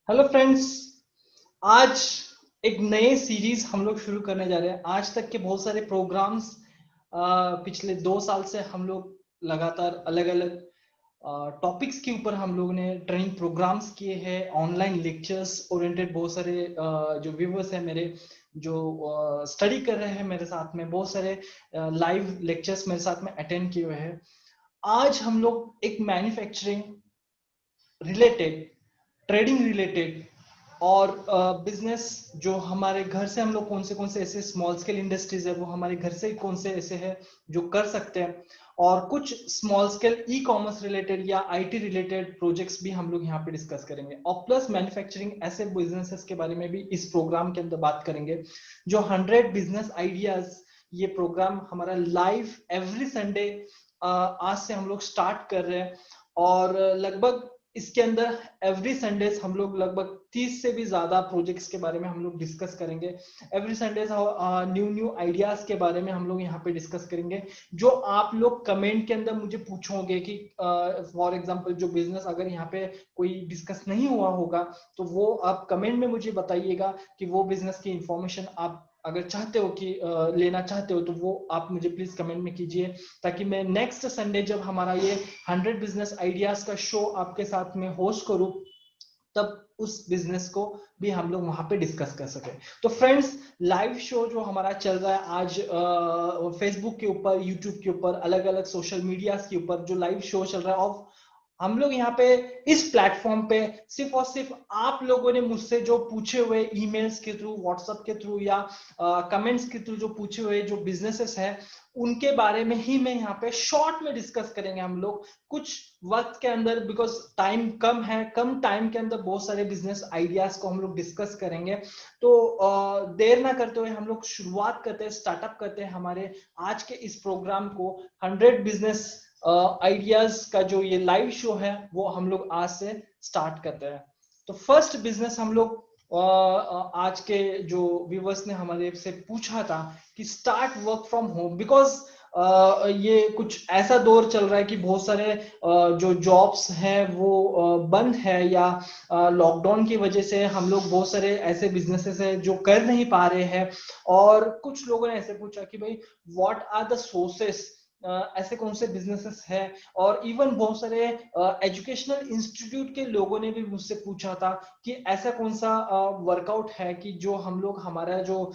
Hello friends. आज एक नए सीरीज हम लोग शुरू करने जा रहे हैं। आज तक के बहुत सारे प्रोग्राम्स पिछले 2 साल से हम लोग लगातार अलग अलग टॉपिक्स के ऊपर हम लोग ने ट्रेनिंग प्रोग्राम्स किए हैं। ऑनलाइन लेक्चर्स ओरिएंटेड बहुत सारे जो व्यूवर्स हैं मेरे, जो स्टडी कर रहे हैं मेरे साथ में, बहुत सारे लाइव लेक्चर्स मेरे साथ में अटेंड किए हुए हैं। आज हम लोग एक मैन्युफैक्चरिंग रिलेटेड, ट्रेडिंग रिलेटेड और बिजनेस, जो हमारे घर से हम लोग कौन से ऐसे स्मॉल स्केल इंडस्ट्रीज है वो हमारे घर से कौन से ऐसे है जो कर सकते हैं, और कुछ small scale e commerce related या आईटी रिलेटेड प्रोजेक्ट्स भी हम लोग यहाँ पे डिस्कस करेंगे। और प्लस मैन्युफैक्चरिंग ऐसे बिजनेसेस के बारे में भी इस प्रोग्राम के अंदर बात करेंगे। जो 100 बिजनेस आइडियाज, ये प्रोग्राम हमारा लाइव एवरी संडे आज से हम लोग स्टार्ट कर रहे हैं। और लगभग इसके अंदर एवरी संडे हम लोग लगभग 30 से भी ज्यादा प्रोजेक्ट्स के बारे में हम लोग डिस्कस करेंगे। Every Sunday new new ideas के बारे में हम लोग यहाँ पे डिस्कस करेंगे, जो आप लोग कमेंट के अंदर मुझे पूछोगे कि फॉर एग्जांपल जो बिजनेस अगर यहाँ पे कोई डिस्कस नहीं हुआ होगा तो वो आप कमेंट में मुझे बताइएगा कि वो बिजनेस की इंफॉर्मेशन आप अगर चाहते हो कि लेना चाहते हो तो वो आप मुझे प्लीज कमेंट में कीजिए, ताकि मैं नेक्स्ट संडे जब हमारा ये 100 बिजनेस आइडियाज का शो आपके साथ में होस्ट करूं, तब उस बिजनेस को भी हम लोग वहां पे डिस्कस कर सके। तो फ्रेंड्स, लाइव शो जो हमारा चल रहा है आज फेसबुक के ऊपर, यूट्यूब के ऊपर, अलग अलग सोशल मीडिया के ऊपर जो लाइव शो चल रहा है, और हम लोग यहाँ पे इस प्लेटफॉर्म पे सिर्फ और सिर्फ आप लोगों ने मुझसे जो पूछे हुए ईमेल्स के थ्रू, व्हाट्सएप के थ्रू या कमेंट्स के थ्रू जो पूछे हुए जो बिजनेसेस हैं, उनके बारे में ही मैं यहाँ पे शॉर्ट में डिस्कस करेंगे हम लोग कुछ वक्त के अंदर। बिकॉज टाइम कम है, कम टाइम के अंदर बहुत सारे बिजनेस आइडियाज को हम लोग डिस्कस करेंगे। तो देर ना करते हुए हम लोग शुरुआत करते हैं, स्टार्टअप करते हैं हमारे आज के इस प्रोग्राम को। 100 बिजनेस आइडियाज का जो ये लाइव शो है वो हम लोग आज से स्टार्ट करते हैं। तो फर्स्ट बिजनेस हम लोग आज के जो व्यूवर्स ने हमारे से पूछा था कि start work from home, because ये कुछ ऐसा दौर चल रहा है कि बहुत सारे जो जॉब्स हैं वो बंद है, या लॉकडाउन की वजह से हम लोग बहुत सारे ऐसे बिजनेसेस हैं जो कर नहीं पा रहे हैं। और कुछ लोगों ने ऐसे पूछा कि भाई व्हाट आर द सोर्सेस, ऐसे कौन से बिजनेसेस हैं। और इवन बहुत सारे एजुकेशनल इंस्टीट्यूट के लोगों ने भी मुझसे पूछा था कि ऐसा कौन सा वर्कआउट है कि जो हम लोग, हमारा जो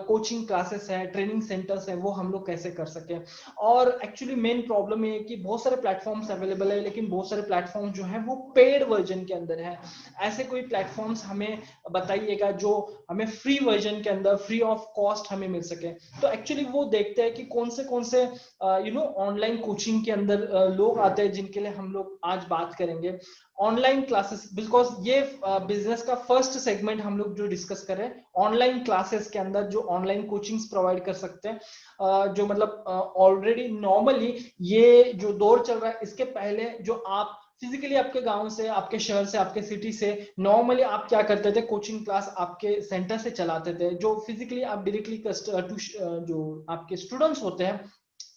कोचिंग क्लासेस है, ट्रेनिंग सेंटर्स है, वो हम लोग कैसे कर सके। और एक्चुअली मेन प्रॉब्लम ये है कि बहुत सारे प्लेटफॉर्म्स अवेलेबल है, लेकिन बहुत सारे प्लेटफॉर्म जो है वो पेड वर्जन के अंदर है। ऐसे कोई प्लेटफॉर्म्स हमें बताइएगा जो हमें फ्री वर्जन के अंदर, फ्री ऑफ कॉस्ट हमें मिल सके। तो एक्चुअली वो देखते हैं कि कौन से ऑनलाइन कोचिंग के अंदर लोग आते हैं, जिनके लिए हम लोग आज बात करेंगे। ऑनलाइन क्लासेस, बिकॉज ये बिजनेस का फर्स्ट सेगमेंट हम लोग जो डिस्कस कर रहे हैं, ऑनलाइन क्लासेस के अंदर जो ऑनलाइन कोचिंग्स प्रोवाइड कर सकते हैं, जो मतलब ऑलरेडी नॉर्मली ये जो दौर चल रहा है, इसके पहले जो आप फिजिकली आपके गांव से, आपके शहर से, आपके सिटी से नॉर्मली आप क्या करते थे, कोचिंग क्लास आपके सेंटर से चलाते थे, जो फिजिकली आप डायरेक्टली जो आपके स्टूडेंट्स होते हैं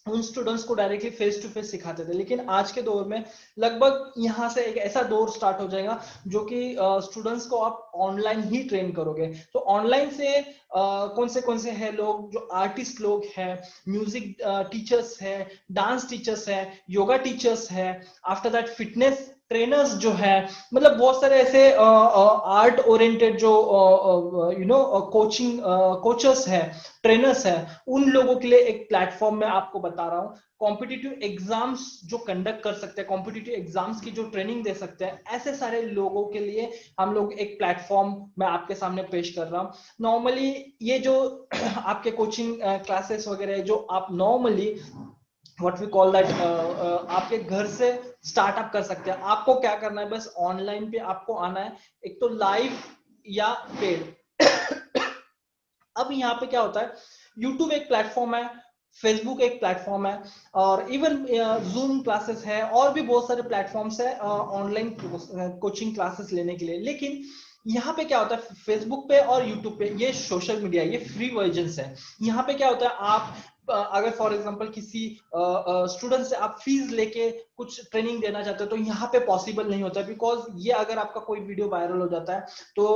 उन स्टूडेंट्स को डायरेक्टली फेस टू फेस सिखाते थे। लेकिन आज के दौर में लगभग यहाँ से एक ऐसा दौर स्टार्ट हो जाएगा जो कि स्टूडेंट्स को आप ऑनलाइन ही ट्रेन करोगे। तो ऑनलाइन से कौन से हैं लोग, जो आर्टिस्ट लोग हैं, म्यूजिक टीचर्स है, डांस टीचर्स है, योगा टीचर्स है, आफ्टर दैट फिटनेस ट्रेनर्स जो है, मतलब बहुत सारे ऐसे आर्ट ओरिएंटेड जो कोचिंग कोचर्स है, ट्रेनर्स है, उन लोगों के लिए एक प्लेटफॉर्म मैं आपको बता रहा हूँ। कॉम्पिटिटिव एग्जाम्स जो कंडक्ट कर सकते हैं, कॉम्पिटिटिव एग्जाम्स की जो ट्रेनिंग दे सकते हैं, ऐसे सारे लोगों के लिए हम लोग एक प्लेटफॉर्म मैं आपके सामने पेश कर रहा हूँ। नॉर्मली ये जो आपके कोचिंग क्लासेस वगैरह जो आप normally what we call that आपके घर से स्टार्टअप कर सकते हैं। आपको क्या करना है, बस ऑनलाइन पे आपको आना है, एक तो लाइव या पेड। अब यहाँ पे क्या होता है, यूट्यूब एक प्लेटफॉर्म है, फेसबुक एक प्लेटफॉर्म है, और इवन जूम क्लासेस है, और भी बहुत सारे प्लेटफॉर्म्स है ऑनलाइन कोचिंग क्लासेस लेने के लिए। लेकिन यहाँ पे क्या होता है, फेसबुक पे और यूट्यूब पे, ये सोशल मीडिया, ये फ्री वर्जन है। यहाँ पे क्या होता है, आप अगर फॉर एग्जांपल किसी स्टूडेंट से आप फीस लेके कुछ ट्रेनिंग देना चाहते हो तो यहाँ पे पॉसिबल नहीं होता, बिकॉज ये अगर आपका कोई वीडियो वायरल हो जाता है तो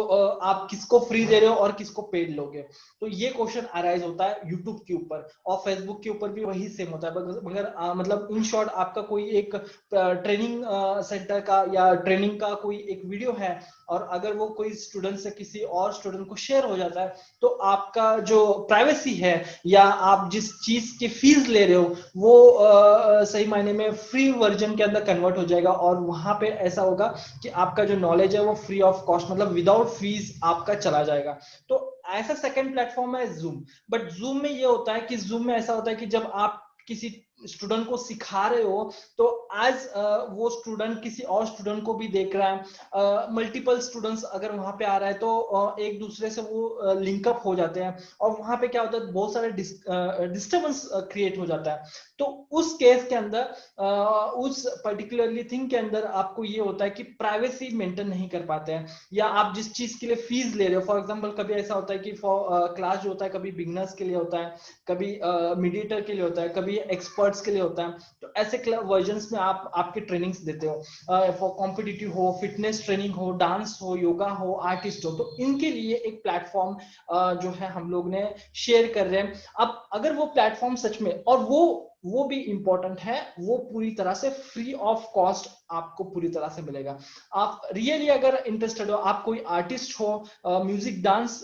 आप किसको फ्री दे रहे हो और किसको पेड लोगे, तो ये क्वेश्चन अराइज होता है यूट्यूब के ऊपर, और फेसबुक के ऊपर भी वही सेम होता है। मगर मतलब इन शॉर्ट आपका कोई एक ट्रेनिंग सेंटर का या ट्रेनिंग का कोई एक वीडियो है और अगर वो कोई स्टूडेंट से किसी और स्टूडेंट को शेयर हो जाता है तो आपका जो प्राइवेसी है या आप जिस चीज की फीस ले रहे हो वो सही मायने में फ्री वर्जन के अंदर कन्वर्ट हो जाएगा, और वहां पे ऐसा होगा कि आपका जो नॉलेज है वो फ्री ऑफ कॉस्ट मतलब विदाउट फीस आपका चला जाएगा। तो ऐसा सेकंड प्लेटफॉर्म है जूम। बट जूम में ये होता है कि जूम में ऐसा होता है कि जब आप किसी स्टूडेंट को सिखा रहे हो तो एज वो स्टूडेंट किसी और स्टूडेंट को भी देख रहा है, मल्टीपल स्टूडेंट्स अगर वहां पे आ रहा है तो एक दूसरे से वो लिंकअप हो जाते हैं, और वहां पे क्या होता है बहुत सारे डिस्टर्बेंस क्रिएट हो जाता है। तो उस केस के अंदर उस पर्टिकुलरली थिंग के अंदर आपको ये होता है कि प्राइवेसी मेंटेन नहीं कर पाते हैं, या आप जिस चीज के लिए फीस ले रहे हो, फॉर एग्जांपल कभी ऐसा होता है कि क्लास जो होता है कभी बिगनर्स के लिए होता है, कभी मीडिएटर के लिए होता है, कभी एक्सपर्ट्स के लिए होता है, तो ऐसे वर्जन्स में आप आपके ट्रेनिंग्स देते हो, फॉर कॉम्पिटिटिव हो, फिटनेस ट्रेनिंग हो, डांस हो, योगा हो, आर्टिस्ट हो, तो इनके लिए एक प्लेटफॉर्म जो है हम लोग ने शेयर कर रहे हैं। अब अगर वो प्लेटफॉर्म सच में, और वो भी इंपॉर्टेंट है, वो पूरी तरह से फ्री ऑफ कॉस्ट आपको पूरी तरह से मिलेगा। आप रियली अगर इंटरेस्टेड हो, आप कोई आर्टिस्ट हो, म्यूजिक डांस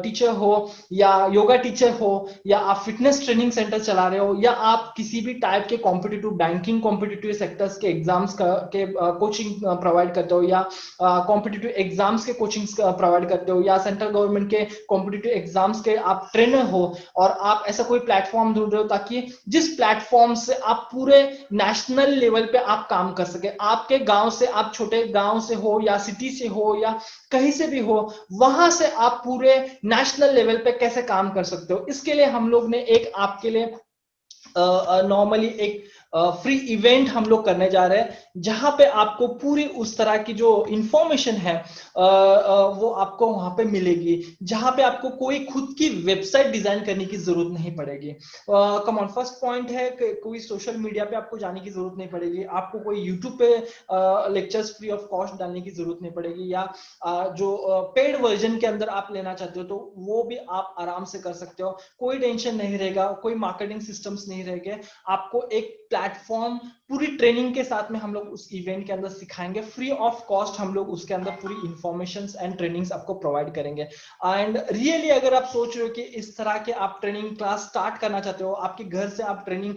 टीचर हो, या योगा टीचर हो, या आप फिटनेस ट्रेनिंग सेंटर चला रहे हो, या आप किसी भी टाइप के कॉम्पिटिटिव बैंकिंग कॉम्पिटिटिव सेक्टर्स के एग्जाम्स के कोचिंग प्रोवाइड करते हो, या कॉम्पिटिटिव एग्जाम्स के कोचिंग प्रोवाइड करते हो, या सेंट्रल गवर्नमेंट के कॉम्पिटिटिव एग्जाम्स के आप ट्रेनर हो, और आप ऐसा कोई प्लेटफॉर्म ढूंढ रहे हो ताकि जिस प्लेटफॉर्म से आप पूरे नेशनल लेवल पे आप काम कर सके, आपके गांव से, आप छोटे गांव से हो या सिटी से हो या कहीं से भी हो, वहां से आप पूरे नेशनल लेवल पे कैसे काम कर सकते हो, इसके लिए हम लोग ने एक आपके लिए नॉर्मली एक फ्री इवेंट हम लोग करने जा रहे हैं, जहां पे आपको पूरी उस तरह की जो इंफॉर्मेशन है वो आपको वहां पे मिलेगी, जहां पे आपको कोई खुद की वेबसाइट डिजाइन करने की जरूरत नहीं पड़ेगी। कम ऑन, फर्स्ट पॉइंट है कि कोई सोशल मीडिया पे आपको जाने की जरूरत नहीं पड़ेगी, आपको कोई यूट्यूब पे लेक्चर्स फ्री ऑफ कॉस्ट डालने की जरूरत नहीं पड़ेगी, या जो पेड वर्जन के अंदर आप लेना चाहते हो तो वो भी आप आराम से कर सकते हो, कोई टेंशन नहीं रहेगा, कोई मार्केटिंग सिस्टम्स नहीं रहेंगे, आपको एक प्लेटफॉर्म पूरी ट्रेनिंग के साथ में हम लोग उस इवेंट के अंदर सिखाएंगे, फ्री ऑफ कॉस्ट हम लोग उसके अंदर पूरी इंफॉर्मेशन एंड ट्रेनिंग्स आपको प्रोवाइड करेंगे। एंड रियली अगर आप सोच रहे हो कि इस तरह के आप ट्रेनिंग क्लास स्टार्ट करना चाहते हो, आपके घर से आप ट्रेनिंग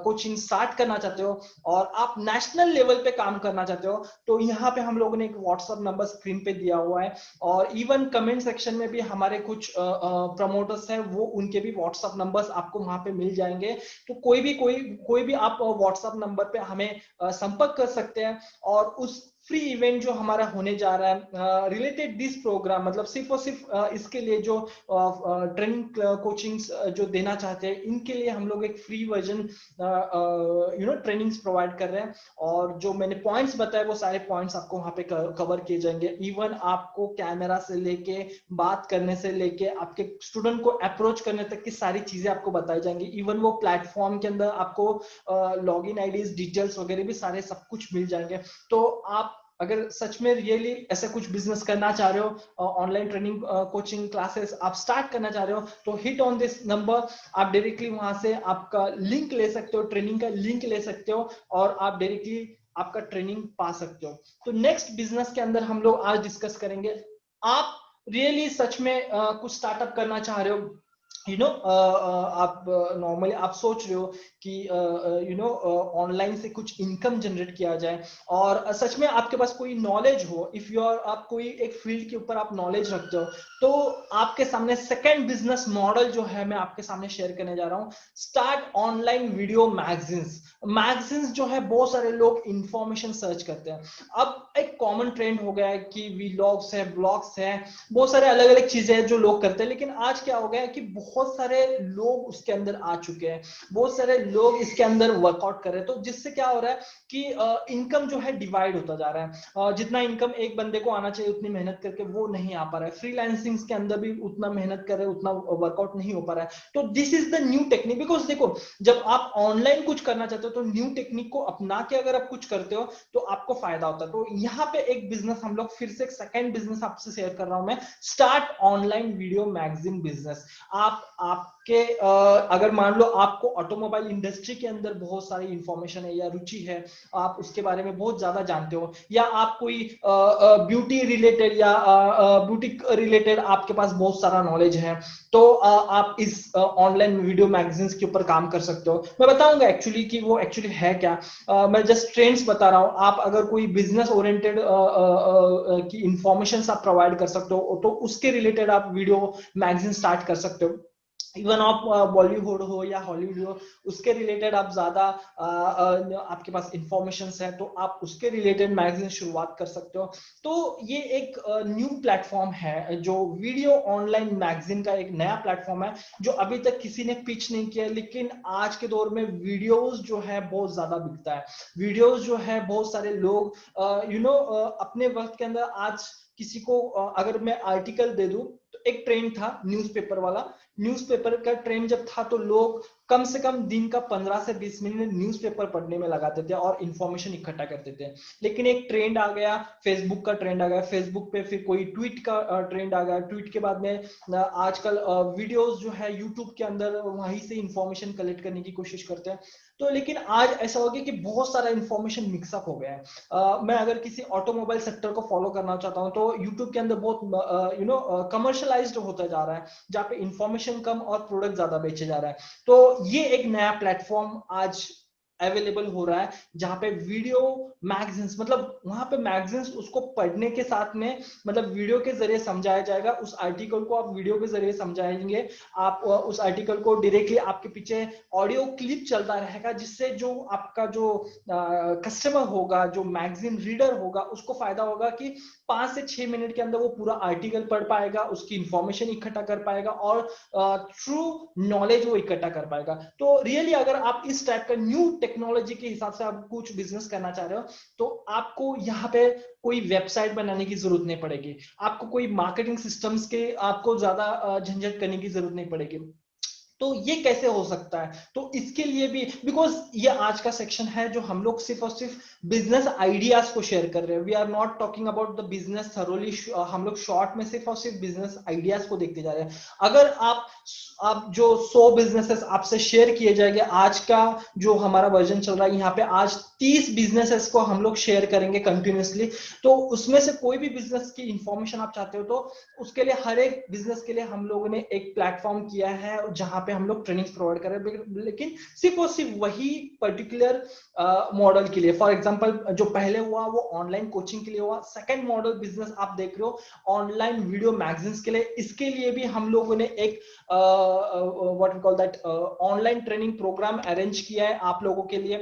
कोचिंग स्टार्ट करना चाहते हो और आप नेशनल लेवल पे काम करना चाहते हो, तो यहाँ पे हम लोगों ने एक व्हाट्सएप नंबर स्क्रीन पे दिया हुआ है, और इवन कमेंट सेक्शन में भी हमारे कुछ प्रमोटर्स हैं, वो उनके भी व्हाट्सएप नंबर्स आपको वहां पे मिल जाएंगे, तो कोई भी आप व्हाट्सएप नंबर पे हमें संपर्क कर सकते हैं, और उस फ्री इवेंट जो हमारा होने जा रहा है रिलेटेड दिस प्रोग्राम, मतलब सिर्फ और सिर्फ इसके लिए जो ट्रेनिंग कोचिंग्स जो देना चाहते हैं, इनके लिए हम लोग एक फ्री वर्जन ट्रेनिंग्स प्रोवाइड कर रहे हैं, और जो मैंने पॉइंट्स बताए वो सारे पॉइंट्स आपको वहां पे कवर किए जाएंगे, इवन आपको कैमरा से लेके बात करने से लेके आपके स्टूडेंट को अप्रोच करने तक की सारी चीजें आपको बताई जाएंगी, इवन वो प्लेटफॉर्म के अंदर आपको लॉगिन आईडीज डिटेल्स वगैरह भी सारे सब कुछ मिल जाएंगे। तो आप अगर सच में रियली ऐसा कुछ बिजनेस करना चाह रहे हो, ऑनलाइन ट्रेनिंग कोचिंग क्लासेस आप स्टार्ट करना चाह रहे हो, तो हिट ऑन दिस नंबर, आप डायरेक्टली वहां से आपका लिंक ले सकते हो, ट्रेनिंग का लिंक ले सकते हो, और आप डायरेक्टली आपका ट्रेनिंग पा सकते हो। तो नेक्स्ट बिजनेस के अंदर हम लोग आज डिस्कस करेंगे, आप रियली सच में कुछ स्टार्टअप करना चाह रहे हो, आप नॉर्मली आप सोच रहे हो कि ऑनलाइन से कुछ इनकम जनरेट किया जाए, और सच में आपके पास कोई नॉलेज हो, इफ यू आर, आप कोई एक फील्ड के ऊपर आप नॉलेज रखते हो, तो आपके सामने सेकंड बिजनेस मॉडल जो है मैं आपके सामने शेयर करने जा रहा हूं, start online video magazines. Magazines जो है बहुत सारे लोग इंफॉर्मेशन सर्च करते हैं। अब एक कॉमन ट्रेंड हो गया है कि वीलॉग्स है, ब्लॉग्स है, बहुत सारे अलग अलग चीजें हैं जो लोग करते हैं। लेकिन आज क्या हो गया है कि बहुत सारे लोग उसके अंदर आ चुके हैं, बहुत सारे लोग इसके अंदर वर्कआउट कर रहे हैं। तो जिससे क्या हो रहा है कि इनकम जो है डिवाइड होता जा रहा है। जितना इनकम एक बंदे को आना चाहिए उतनी मेहनत करके वो नहीं आ पा रहा है। फ्रीलांसिंग के अंदर भी उतना मेहनत कर रहे हैं, उतना वर्कआउट नहीं हो पा रहा है। तो this is the new technique. Because देखो, जब आप ऑनलाइन कुछ करना चाहते हो तो न्यू टेक्निक को अपना के अगर आप कुछ करते हो तो आपको फायदा होता है। तो यहाँ पे एक बिजनेस हम लोग फिर से एक सेकंड बिजनेस आपसे शेयर कर रहा हूं मैं, start online video magazine business. आपके अगर मान लो आपको ऑटोमोबाइल इंडस्ट्री के अंदर बहुत सारी इंफॉर्मेशन है या रुचि है, आप उसके बारे में बहुत ज्यादा जानते हो, या आप कोई ब्यूटी रिलेटेड या ब्यूटी रिलेटेड आपके पास बहुत सारा नॉलेज है, तो आप इस ऑनलाइन वीडियो मैगजीन्स के ऊपर काम कर सकते हो। मैं बताऊंगा एक्चुअली कि वो एक्चुअली है क्या। मैं जस्ट ट्रेंड्स बता रहा हूँ। आप अगर कोई बिजनेस ओरिएंटेड की इंफॉर्मेशन आप प्रोवाइड कर सकते हो तो उसके रिलेटेड आप वीडियो मैगजीन स्टार्ट कर सकते हो। इवन आप बॉलीवुड हो या हॉलीवुड हो, उसके रिलेटेड आप ज्यादा आपके पास इंफॉर्मेशन है तो आप उसके रिलेटेड मैगजीन शुरुआत कर सकते हो। तो ये एक न्यू प्लेटफॉर्म है, जो वीडियो ऑनलाइन मैगजीन का एक नया प्लेटफॉर्म है जो अभी तक किसी ने पिच नहीं किया। लेकिन आज के दौर में वीडियोस जो है बहुत ज्यादा बिकता है। वीडियोस जो है बहुत सारे लोग अपने वक्त के अंदर आज किसी को अगर मैं आर्टिकल दे दूं, तो एक ट्रेंड था न्यूज़पेपर वाला। न्यूज़पेपर का ट्रेंड जब था तो लोग कम से कम दिन का 15 से 20 मिनट न्यूज़पेपर पढ़ने में लगाते थे और इंफॉर्मेशन इकट्ठा करते थे। लेकिन एक ट्रेंड आ गया, फेसबुक का ट्रेंड आ गया, फेसबुक पे फिर कोई ट्वीट का ट्रेंड आ गया, ट्वीट के बाद में आजकल वीडियोस जो है यूट्यूब के अंदर वहीं से इंफॉर्मेशन कलेक्ट करने की कोशिश करते हैं। तो लेकिन आज ऐसा हो गया कि बहुत सारा इंफॉर्मेशन मिक्सअप हो गया है। मैं अगर किसी ऑटोमोबाइल सेक्टर को फॉलो करना चाहता हूं तो यूट्यूब के अंदर बहुत कमर्शलाइज्ड होता जा रहा है, जहाँ पे इंफॉर्मेशन कम और प्रोडक्ट ज्यादा बेचे जा रहा है। तो ये एक नया प्लेटफॉर्म आज अवेलेबल हो रहा है जहां पे वीडियो मैगजीन्स, मतलब वहां पे मैगजीन्स उसको पढ़ने के साथ में मतलब वीडियो के जरिए समझाया जाएगा। उस आर्टिकल को आप वीडियो के जरिए समझाएंगे। आप उस आर्टिकल को डायरेक्टली आपके पीछे ऑडियो क्लिप चलता रहेगा, जिससे जो आपका जो कस्टमर होगा, जो मैगजीन रीडर होगा, उसको फायदा होगा कि 5 से 6 मिनट के अंदर वो पूरा आर्टिकल पढ़ पाएगा, उसकी इंफॉर्मेशन इकट्ठा कर पाएगा और ट्रू नॉलेज वो इकट्ठा कर पाएगा। तो रियली अगर आप इस टाइप का न्यू टेक्नोलॉजी के हिसाब से आप कुछ बिजनेस करना चाह रहे हो तो आपको यहाँ पे कोई वेबसाइट बनाने की जरूरत नहीं पड़ेगी, आपको कोई मार्केटिंग सिस्टम्स के आपको ज्यादा झंझट करने की जरूरत नहीं पड़ेगी। तो ये कैसे हो सकता है? तो इसके लिए भी, बिकॉज ये आज का सेक्शन है जो हम लोग सिर्फ और सिर्फ बिजनेस आइडियाज को शेयर कर रहे हैं। We are not talking about the business thoroughly. हम लोग शॉर्ट में सिर्फ और सिर्फ बिजनेस आइडियाज को देखते जा रहे हैं। अगर आप जो 100 बिजनेसेस आपसे शेयर किए जाएंगे, आज का जो हमारा वर्जन चल रहा है यहाँ पे आज 30 बिजनेसेस को हम लोग शेयर करेंगे कंटिन्यूसली। तो उसमें से कोई भी बिजनेस की इंफॉर्मेशन आप चाहते हो तो उसके लिए हर एक बिजनेस के लिए हम लोगों ने एक प्लेटफॉर्म किया है जहां पे हम लोग ट्रेनिंग प्रोवाइड कर रहे हैं, लेकिन सिर्फ और सिर्फ वही पर्टिकुलर मॉडल के लिए। फॉर एग्जांपल जो पहले हुआ वो ऑनलाइन कोचिंग के लिए हुआ। सेकंड मॉडल बिजनेस आप देख रहे हो ऑनलाइन वीडियो मैगजीन्स के लिए। इसके लिए भी हम लोगों ने एक what we call that online training program arrange किया है आप लोगों के लिए।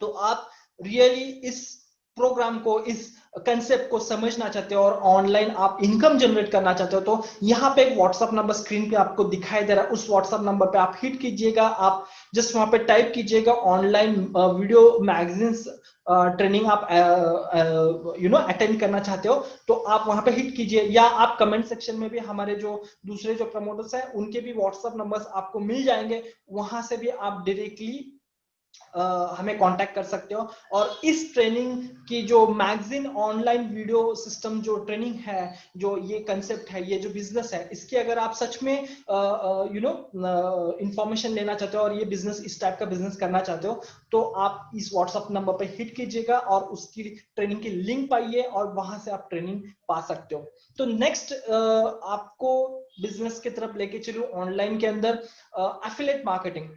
तो आप रियली इस प्रोग्राम को, इस कंसेप्ट को समझना चाहते हो और ऑनलाइन आप इनकम जनरेट करना चाहते हो तो यहाँ पे एक व्हाट्सएप नंबर स्क्रीन पे आपको दिखाई दे रहा है। उस व्हाट्सएप नंबर पे आप हिट कीजिएगा, आप जस्ट वहां पे टाइप कीजिएगा ऑनलाइन वीडियो मैगजीन्स ट्रेनिंग आप अटेंड करना चाहते हो तो आप वहां पे हिट कीजिए, या आप कमेंट सेक्शन में भी हमारे जो दूसरे जो प्रमोटर्स हैं उनके भी व्हाट्सएप नंबर्स आपको मिल जाएंगे। वहां से भी आप डायरेक्टली हमें कांटेक्ट कर सकते हो। और इस ट्रेनिंग की जो मैगजीन ऑनलाइन वीडियो सिस्टम जो ट्रेनिंग है, जो ये कंसेप्ट है, ये जो बिजनेस है, इसकी अगर आप सच में इंफॉर्मेशन लेना चाहते हो और ये बिजनेस, इस टाइप का बिजनेस करना चाहते हो तो आप इस व्हाट्सएप नंबर पे हिट कीजिएगा और उसकी ट्रेनिंग की लिंक पाइए और वहां से आप ट्रेनिंग पा सकते हो। तो नेक्स्ट आपको बिजनेस की तरफ लेके चलूं ऑनलाइन के अंदर, एफिलिएट मार्केटिंग।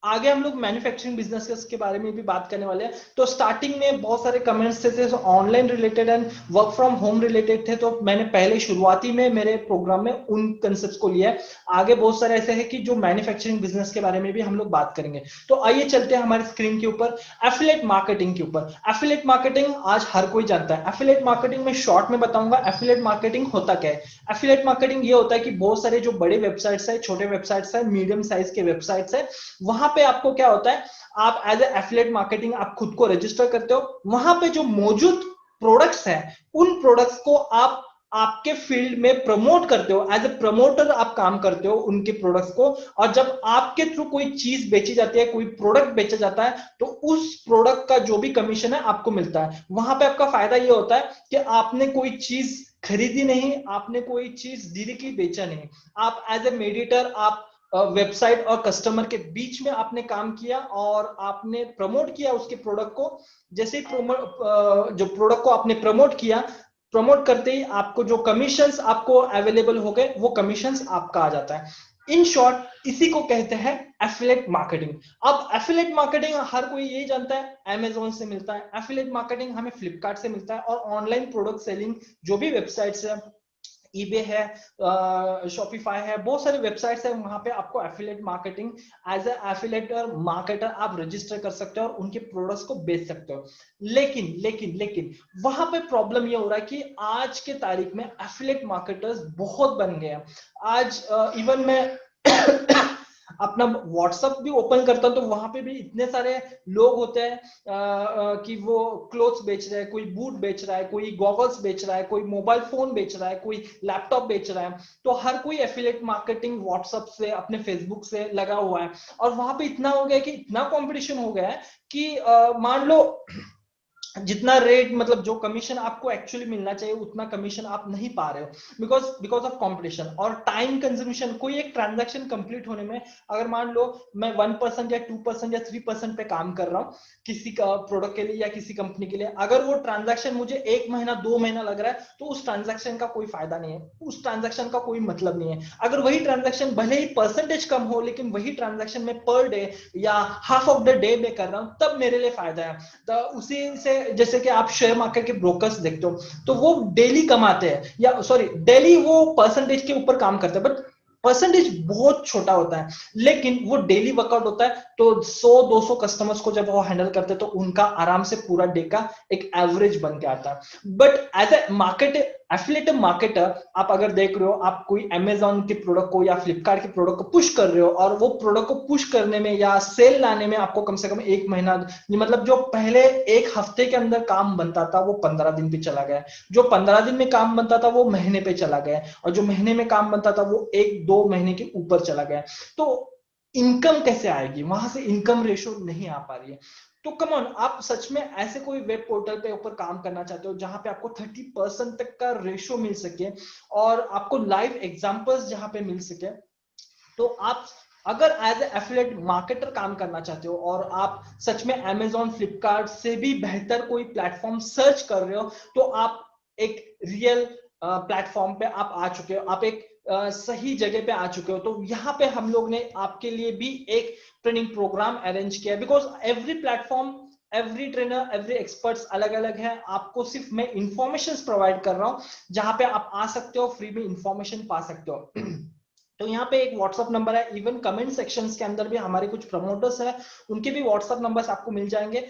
आगे हम लोग मैन्युफैक्चरिंग बिजनेस के बारे में भी बात करने वाले हैं। तो स्टार्टिंग में बहुत सारे कमेंट्स थे online related and work from home related थे, तो मैंने पहले शुरुआती में मेरे प्रोग्राम में उन कंसेप्ट्स को लिया है। आगे बहुत सारे ऐसे हैं कि जो मैन्युफैक्चरिंग बिजनेस के बारे में भी हम लोग बात करेंगे। तो आइए चलते हैं हमारे स्क्रीन के ऊपर एफिलिएट मार्केटिंग के ऊपर। एफिलिएट मार्केटिंग आज हर कोई जानता है। एफिलिएट मार्केटिंग में शॉर्ट में बताऊंगा एफिलिएट मार्केटिंग होता क्या है। एफिलिएट मार्केटिंग ये होता है कि बहुत सारे जो बड़े वेबसाइट्स है, छोटे वेबसाइट्स है, मीडियम साइज के वेबसाइट्स है, वहां पे आपको क्या होता है, आप एज ए एफिलिएट मार्केटिंग आप खुद को रजिस्टर करते हो। वहां पे जो मौजूद प्रोडक्ट्स हैं, उन प्रोडक्ट्स को आप आपके फील्ड में प्रमोट करते हो। एज ए प्रमोटर आप काम करते हो उनके प्रोडक्ट्स को, और जब आपके थ्रू कोई चीज बेची जाती है, कोई प्रोडक्ट बेचा जाता है, तो उस प्रोडक्ट का जो भी कमीशन है आपको मिलता है। वहां पे आपका फायदा ये होता है कि आपने कोई चीज खरीदी नहीं, आपने कोई चीज डायरेक्टली बेचा नहीं, आप एज ए मेडिएटर, आप वेबसाइट और कस्टमर के बीच में आपने काम किया और आपने प्रमोट किया उसके प्रोडक्ट को। जैसे जो प्रोडक्ट को आपने प्रमोट किया, प्रमोट करते ही आपको जो कमीशंस आपको अवेलेबल हो गए, वो कमीशंस आपका आ जाता है। इन शॉर्ट इसी को कहते हैं एफिलिएट मार्केटिंग। अब एफिलिएट मार्केटिंग हर कोई यही जानता है, अमेजोन से मिलता है। एफिलिएट मार्केटिंग हमें फ्लिपकार्ट से मिलता है, और ऑनलाइन प्रोडक्ट सेलिंग जो भी वेबसाइट्स है, ईबे है, शॉपिफाई है, बहुत सारे वेबसाइट्स है, वहां पे आपको affiliate marketing as a affiliator marketer आप रजिस्टर कर सकते हो और उनके प्रोडक्ट्स को बेच सकते हो। लेकिन लेकिन लेकिन वहां पे प्रॉब्लम ये हो रहा है कि आज के तारीख में एफिलिएट मार्केटर्स बहुत बन गए हैं। आज इवन मैं अपना व्हाट्सएप भी ओपन करता हूं, तो वहां पे भी इतने सारे लोग होते हैं कि वो क्लोथ्स बेच रहे हैं, कोई बूट बेच रहा है, कोई गॉगल्स बेच रहा है, कोई मोबाइल फोन बेच रहा है, कोई लैपटॉप बेच रहा है। तो हर कोई एफिलिएट मार्केटिंग व्हाट्सएप से, अपने फेसबुक से लगा हुआ है। और वहां पे इतना हो गया कि इतना कंपटीशन हो गया है कि मान लो जितना रेट, मतलब जो कमीशन आपको एक्चुअली मिलना चाहिए उतना कमीशन आप नहीं पा रहे हो, बिकॉज ऑफ कंपटीशन और टाइम कंज्यूमेशन। कोई एक ट्रांजैक्शन कंप्लीट होने में, अगर मान लो मैं 1% या 2% या 3% पे काम कर रहा हूँ किसी का प्रोडक्ट के लिए या किसी कंपनी के लिए, अगर वो ट्रांजैक्शन मुझे 1 महीना 2 महीना लग रहा है, तो उस ट्रांजैक्शन का कोई फायदा नहीं है, उस ट्रांजैक्शन का कोई मतलब नहीं है। अगर वही ट्रांजैक्शन भले ही परसेंटेज कम हो, लेकिन वही ट्रांजैक्शन में पर डे या हाफ ऑफ द डे में कर रहा हूं, तब मेरे लिए फायदा है। तो उसी से, जैसे कि आप शेयर मार्केट के ब्रोकर्स देखते हो, तो वो डेली कमाते हैं, या सॉरी डेली वो परसेंटेज के ऊपर काम करते हैं, बट परसेंटेज बहुत छोटा होता है, लेकिन वो डेली वर्कआउट होता है। तो 100-200 कस्टमर्स को जब वो हैंडल करते हैं, तो उनका आराम से पूरा डे का एक एवरेज बन के आता है। But as a market affiliate marketer, आप अगर देख रहे हो, आप कोई अमेजोन के प्रोडक्ट को या फ्लिपकार्ट के प्रोडक्ट को पुश कर रहे हो, और वो प्रोडक्ट को पुश करने में या सेल लाने में आपको कम से कम 1 महीना, मतलब जो पहले 1 हफ्ते के अंदर काम बनता था वो 15 दिन पे चला गया, जो 15 दिन में काम बनता था वो महीने पे चला गया, और जो महीने में काम बनता था वो 1-2 महीने के ऊपर चला गया। तो इनकम कैसे आएगी, वहां से इनकम रेशो नहीं आ पा रही है। तो कम ऑन, आप सच में ऐसे कोई वेब पोर्टल पे ऊपर काम करना चाहते हो जहां पे आपको 30% तक का रेशो मिल सके, और आपको लाइव एग्जांपल्स जहां पे मिल सके, तो आप अगर एज एफिलिएट मार्केटर काम करना चाहते हो, और आप सच में अमेजोन फ्लिपकार्ट से भी बेहतर कोई प्लेटफॉर्म सर्च कर रहे हो, तो आप एक रियल प्लेटफॉर्म पे आप आ चुके हो, आप एक सही जगह पे आ चुके हो। तो यहाँ पे हम लोग ने आपके लिए भी एक ट्रेनिंग प्रोग्राम अरेंज किया, because every platform, every trainer, every experts अलग अलग है। आपको सिर्फ मैं इंफॉर्मेशन प्रोवाइड कर रहा हूँ जहां पे आप आ सकते हो, फ्री में इंफॉर्मेशन पा सकते हो। तो यहाँ पे एक व्हाट्सअप नंबर है, इवन कमेंट सेक्शंस के अंदर भी हमारे कुछ प्रमोटर्स हैं, उनके भी व्हाट्सअप नंबर्स आपको मिल जाएंगे।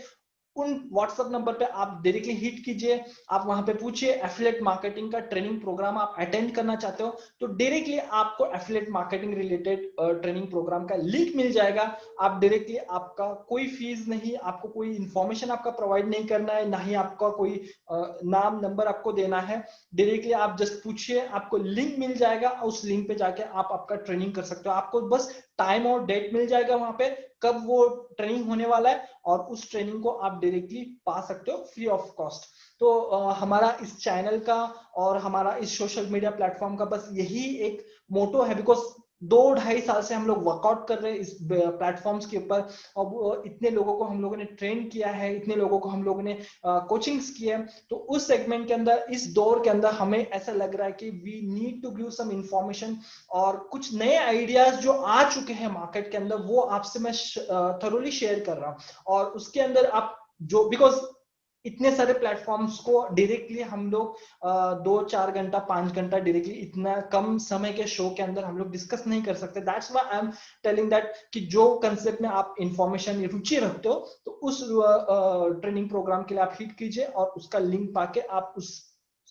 उन व्हाट्सएप नंबर पे आप डायरेक्टली हिट कीजिए, आप वहां पे पूछिए एफिलिएट मार्केटिंग का ट्रेनिंग प्रोग्राम आप अटेंड करना चाहते हो, तो डायरेक्टली आपको affiliate marketing related training program का लिंक मिल जाएगा। आप डायरेक्टली, आपका कोई फीस नहीं, आपको कोई इंफॉर्मेशन आपका प्रोवाइड नहीं करना है, ना ही आपका कोई नाम नंबर आपको देना है। डायरेक्टली आप जस्ट पूछिए, आपको लिंक मिल जाएगा, उस लिंक पे जाके आप आपका ट्रेनिंग कर सकते हो। आपको बस टाइम और डेट मिल जाएगा वहां पे, कब वो ट्रेनिंग होने वाला है, और उस ट्रेनिंग को आप डायरेक्टली पा सकते हो फ्री ऑफ कॉस्ट। तो हमारा इस चैनल का और हमारा इस सोशल मीडिया प्लेटफॉर्म का बस यही एक मोटो है, बिकॉज 2-2.5 साल से हम लोग वर्कआउट कर रहे हैं इस प्लेटफॉर्म्स के ऊपर, और इतने लोगों को हम लोगों ने ट्रेन किया है, इतने लोगों को हम लोगों ने कोचिंग्स किए हैं। तो उस सेगमेंट के अंदर, इस दौर के अंदर हमें ऐसा लग रहा है कि we need to give some information, और कुछ नए आइडियाज जो आ चुके हैं मार्केट के अंदर वो आपसे मैं थरोली शेयर कर रहा हूं। और उसके अंदर आप जो, बिकॉज इतने सारे प्लेटफॉर्म्स को डायरेक्टली हम लोग 2-4 घंटा 5 घंटा डायरेक्टली इतना कम समय के शो के अंदर हम लोग डिस्कस नहीं कर सकते। That's why I am telling that कि जो कंसेप्ट में आप इंफॉर्मेशन रुचि रखते हो तो उस ट्रेनिंग प्रोग्राम के लिए आप हिट कीजिए और उसका लिंक पाके आप उस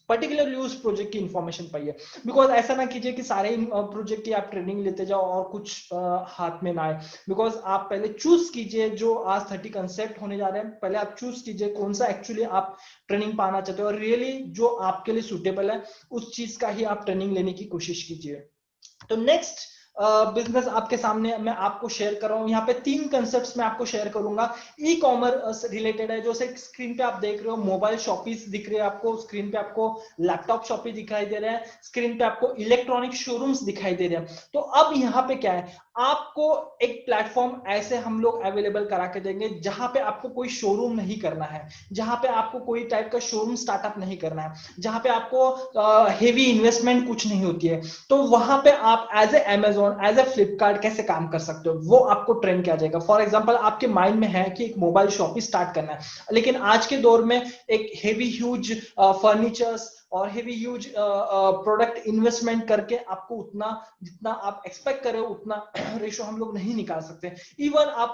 पर्टिकुलरली उस प्रोजेक्ट की इंफॉर्मेशन पाइए। बिकॉज ऐसा ना कीजिए कि सारे प्रोजेक्ट की आप ट्रेनिंग लेते जाओ और कुछ हाथ में ना आए। बिकॉज आप पहले चूज कीजिए, जो आज 30 कंसेप्ट होने जा रहे हैं, पहले आप चूज कीजिए कौन सा एक्चुअली आप ट्रेनिंग पाना चाहते हो, और रियली जो आपके लिए सुटेबल है उस चीज का ही आप ट्रेनिंग लेने की कोशिश कीजिए। तो नेक्स्ट बिजनेस आपके सामने मैं आपको शेयर कर रहा हूं। यहाँ पे 3 कंसेप्ट्स मैं आपको शेयर करूंगा। ई कॉमर्स रिलेटेड है, जो स्क्रीन पे आप देख रहे हो मोबाइल शॉपीज दिख रहे हैं आपको, स्क्रीन पे आपको लैपटॉप शॉपी दिखाई दे रहे हैं, स्क्रीन पे आपको इलेक्ट्रॉनिक शोरूम्स दिखाई दे रहे हैं। तो अब यहाँ पे क्या है, आपको एक प्लेटफॉर्म ऐसे हम लोग अवेलेबल करा के देंगे जहां पे आपको कोई शोरूम नहीं करना है, जहां पे आपको कोई टाइप का शोरूम स्टार्टअप नहीं करना है, जहां पे आपको हेवी इन्वेस्टमेंट कुछ नहीं होती है। तो वहां पे आप as a Amazon, as a Flipkart कैसे काम कर सकते हो वो आपको ट्रेन किया जाएगा। फॉर एग्जांपल आपके माइंड में है कि एक मोबाइल शॉप ही स्टार्ट करना है, लेकिन आज के दौर में एक हेवी ह्यूज फर्नीचर्स और हेवी ह्यूज प्रोडक्ट इन्वेस्टमेंट करके आपको उतना जितना आप एक्सपेक्ट कर रहे हो उतना रेशो हम लोग नहीं निकाल सकते। इवन आप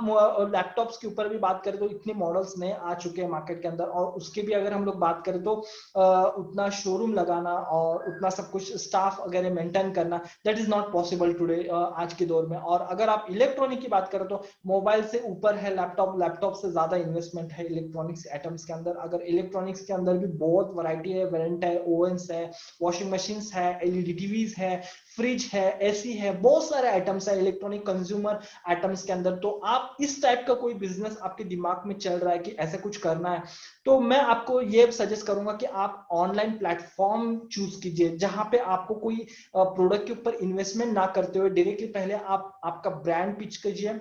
लैपटॉप्स के ऊपर भी बात करें तो इतने मॉडल्स नए आ चुके हैं मार्केट के अंदर, और उसके भी अगर हम लोग बात करें तो उतना शोरूम लगाना और उतना सब कुछ स्टाफ वगैरह मेंटेन करना, that is not possible today आज के दौर में। और अगर आप इलेक्ट्रॉनिक की बात करें तो मोबाइल से ऊपर है लैपटॉप, लैपटॉप से ज्यादा इन्वेस्टमेंट है इलेक्ट्रॉनिक्स आइटम्स के अंदर। अगर इलेक्ट्रॉनिक्स के अंदर भी बहुत वैरायटी है, वेरिएंट है, ओवन्स है, वॉशिंग मशीन है, एलईडी टीवीज है, फ्रिज है, एसी है, बहुत सारे आइटम्स है इलेक्ट्रॉनिक कंज्यूमर आइटम्स के अंदर। तो आप इस टाइप का कोई बिजनेस आपके दिमाग में चल रहा है कि ऐसा कुछ करना है, तो मैं आपको ये सजेस्ट करूंगा कि आप ऑनलाइन प्लेटफॉर्म चूज कीजिए जहां पे आपको कोई प्रोडक्ट के ऊपर इन्वेस्टमेंट ना करते हुए डायरेक्टली पहले आप आपका ब्रांड पिच कीजिए।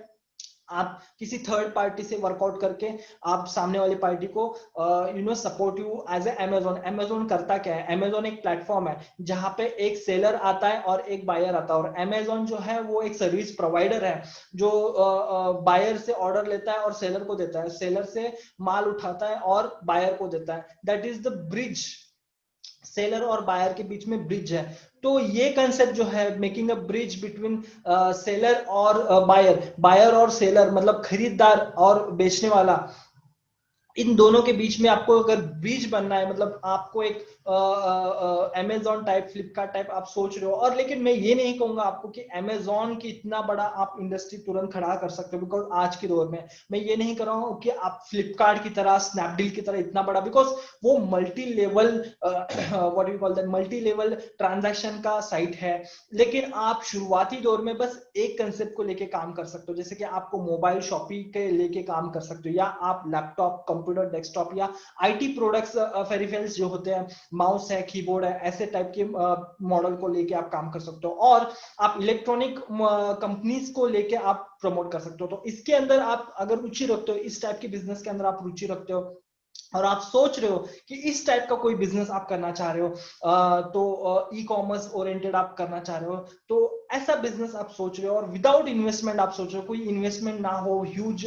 आप किसी थर्ड पार्टी से वर्कआउट करके आप सामने वाली पार्टी को support you as a Amazon. Amazon करता क्या है, अमेजोन एक प्लेटफॉर्म है जहां पे एक सेलर आता है और एक बायर आता है, और अमेजोन जो है वो एक सर्विस प्रोवाइडर है जो बायर से ऑर्डर लेता है और सेलर को देता है, सेलर से माल उठाता है और बायर को देता है। That is the bridge, seller और बायर के बीच में ब्रिज है। तो ये कंसेप्ट जो है, making a bridge between seller और बायर, बायर और सेलर मतलब खरीदार और बेचने वाला, इन दोनों के बीच में आपको अगर ब्रिज बनना है, मतलब आपको एक अमेजोन टाइप, फ्लिपकार्ट टाइप आप सोच रहे हो। और लेकिन मैं ये नहीं कहूंगा आपको कि अमेजोन की इतना बड़ा आप इंडस्ट्री तुरंत खड़ा कर सकते हो, बिकॉज आज के दौर में मैं ये नहीं कर रहा हूँ कि आप फ्लिपकार्ट की तरह, स्नैपडील की तरह इतना बड़ा, बिकॉज वो multi level what you call that, multi level transaction का साइट है। लेकिन आप शुरुआती दौर में बस एक कंसेप्ट को लेके काम कर सकते हो, जैसे कि आपको मोबाइल शॉपिंग के लेके काम कर सकते हो, या आप लैपटॉप, कंप्यूटर, डेस्कटॉप या आईटी प्रोडक्ट्स फेरिफेरल्स जो होते हैं, माउस है, कीबोर्ड है, ऐसे टाइप के मॉडल को लेके आप काम कर सकते हो। और आप इलेक्ट्रॉनिक कंपनीज को लेके आप प्रमोट कर सकते हो। तो इसके अंदर आप अगर रुचि रखते हो, इस टाइप के बिजनेस के अंदर आप रुचि रखते हो और आप सोच रहे हो कि इस टाइप का कोई बिजनेस आप करना चाह रहे हो, तो ई कॉमर्स ओरिएंटेड आप करना चाह रहे हो, तो ऐसा बिजनेस आप सोच रहे हो और विदाउट इन्वेस्टमेंट आप सोच रहे हो, कोई इन्वेस्टमेंट ना हो, ह्यूज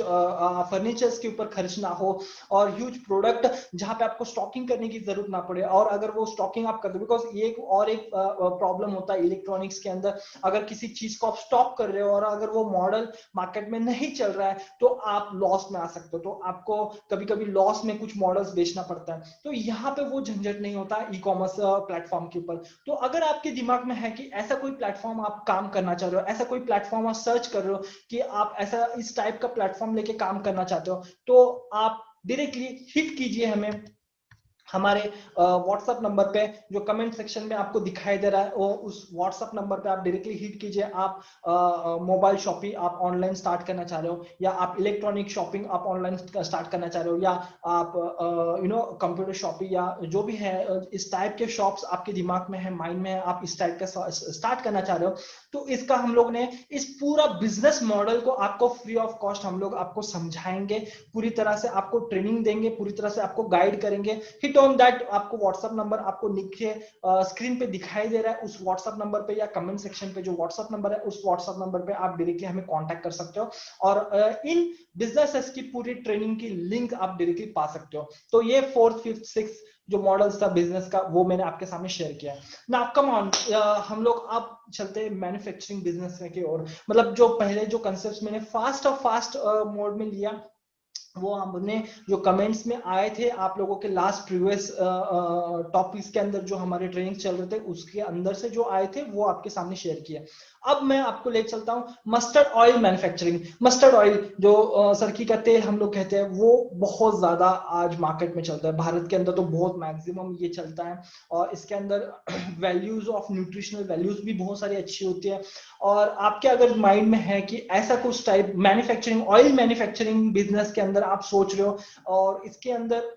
फर्नीचर्स के ऊपर खर्च ना हो, और ह्यूज प्रोडक्ट जहां पे आपको स्टॉकिंग करने की जरूरत ना पड़े। और अगर वो स्टॉकिंग आप कर दो, बिकॉज ये एक प्रॉब्लम होता है इलेक्ट्रॉनिक्स के अंदर, अगर किसी चीज को आप स्टॉक कर रहे हो और अगर वो मॉडल मार्केट में नहीं चल रहा है तो आप लॉस में आ सकते हो, तो आपको कभी कभी लॉस में कुछ मॉडल्स बेचना पड़ता है। तो यहाँ पे वो झंझट नहीं होता ई कॉमर्स प्लेटफॉर्म के ऊपर। तो अगर आपके दिमाग में है कि ऐसा कोई प्लेटफॉर्म आप काम करना चाह रहे हो, ऐसा कोई प्लेटफॉर्म आप सर्च कर रहे हो कि आप ऐसा इस टाइप का प्लेटफॉर्म लेके काम करना चाहते हो, तो आप डायरेक्टली हिट कीजिए हमें। हमारे व्हाट्सएप नंबर पे जो कमेंट सेक्शन में आपको दिखाई दे रहा है, वो उस व्हाट्सएप नंबर पे आप डायरेक्टली हिट कीजिए। आप मोबाइल शॉपिंग आप ऑनलाइन स्टार्ट करना चाह रहे हो, या आप इलेक्ट्रॉनिक शॉपिंग आप ऑनलाइन स्टार्ट करना चाह रहे हो, या आप कंप्यूटर शॉपिंग या जो भी है इस टाइप के शॉप्स आपके दिमाग में है, माइंड में है, आप इस टाइप का स्टार्ट करना चाह रहे हो, तो इसका हम लोग ने इस पूरा बिजनेस मॉडल को आपको फ्री ऑफ कॉस्ट हम लोग आपको समझाएंगे, पूरी तरह से आपको ट्रेनिंग देंगे, पूरी तरह से आपको गाइड करेंगे। हिट ऑन दैट, आपको व्हाट्सएप नंबर आपको नीचे स्क्रीन पे दिखाई दे रहा है, उस व्हाट्सएप नंबर पे या कमेंट सेक्शन पे जो व्हाट्सएप नंबर है, उस व्हाट्सएप नंबर पे आप डायरेक्टली हमें कांटेक्ट कर सकते हो, और इन बिजनेसेस की पूरी ट्रेनिंग की लिंक आप डायरेक्टली पा सकते हो। तो ये 4th 5th 6th जो मॉडल्स था बिजनेस का, वो मैंने आपके सामने शेयर किया। नाउ कम ऑन, हम लोग अब चलते हैं मैन्युफैक्चरिंग बिजनेस की ओर। मतलब जो पहले जो कंसेप्ट मैंने फास्ट मोड में लिया, वो हमने जो कमेंट्स में आए थे आप लोगों के लास्ट प्रीवियस टॉपिक्स के अंदर जो हमारे ट्रेनिंग चल रहे थे उसके अंदर से जो आए थे वो आपके सामने शेयर किया। अब मैं आपको ले चलता हूं mustard oil manufacturing. Mustard oil जो सरकी का तेल हम लोग कहते हैं, वो बहुत ज्यादा आज मार्केट में चलता है, भारत के अंदर तो बहुत मैक्सिमम ये चलता है, और इसके अंदर वैल्यूज ऑफ न्यूट्रिशनल वैल्यूज भी बहुत सारी अच्छी होती है। और आपके अगर माइंड में है कि ऐसा कुछ type manufacturing, oil manufacturing business के अंदर आप सोच रहे हो, और इसके अंदर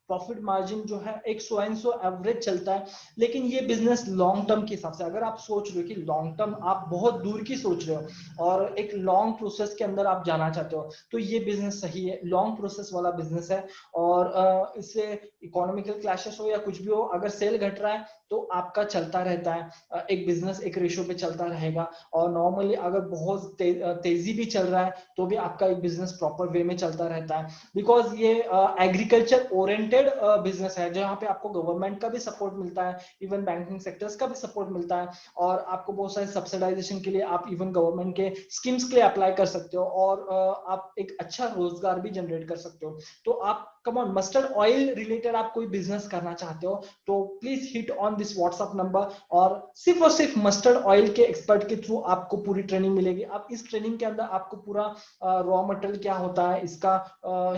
प्रॉफिट मार्जिन जो है 100 एवरेज चलता है, लेकिन ये बिजनेस लॉन्ग टर्म के हिसाब से, अगर आप सोच रहे हो कि लॉन्ग टर्म आप बहुत दूर की सोच रहे हो और एक लॉन्ग प्रोसेस के अंदर आप जाना चाहते हो, तो ये बिजनेस सही है, लॉन्ग प्रोसेस वाला बिजनेस है। और इससे इकोनॉमिकल क्लैशेस हो या कुछ भी हो, अगर सेल घट रहा है तो आपका चलता रहता है, एक बिजनेस एक रेशियो पे चलता रहेगा। और नॉर्मली अगर बहुत तेजी भी चल रहा है तो भी आपका एक बिजनेस प्रॉपर वे में चलता रहता है, बिकॉज ये एग्रीकल्चर ओरिएंटेड बिजनेस है, जहाँ पे आपको गवर्नमेंट का भी सपोर्ट मिलता है, इवन बैंकिंग सेक्टर्स का भी सपोर्ट मिलता है, और आपको बहुत सारे सब्सिडाइजेशन के लिए आप इवन गवर्नमेंट के स्कीम्स के लिए अप्लाई कर सकते हो, और आप एक अच्छा रोजगार भी जनरेट कर सकते हो। तो आप come on, mustard oil related आप कोई बिजनेस करना चाहते हो तो please hit on this WhatsApp number, और सिर्फ मस्टर्ड ऑयल के एक्सपर्ट के थ्रू आपको पूरी ट्रेनिंग मिलेगी। अब इस ट्रेनिंग के अंदर आपको पूरा रॉ मटेरियल क्या होता है, इसका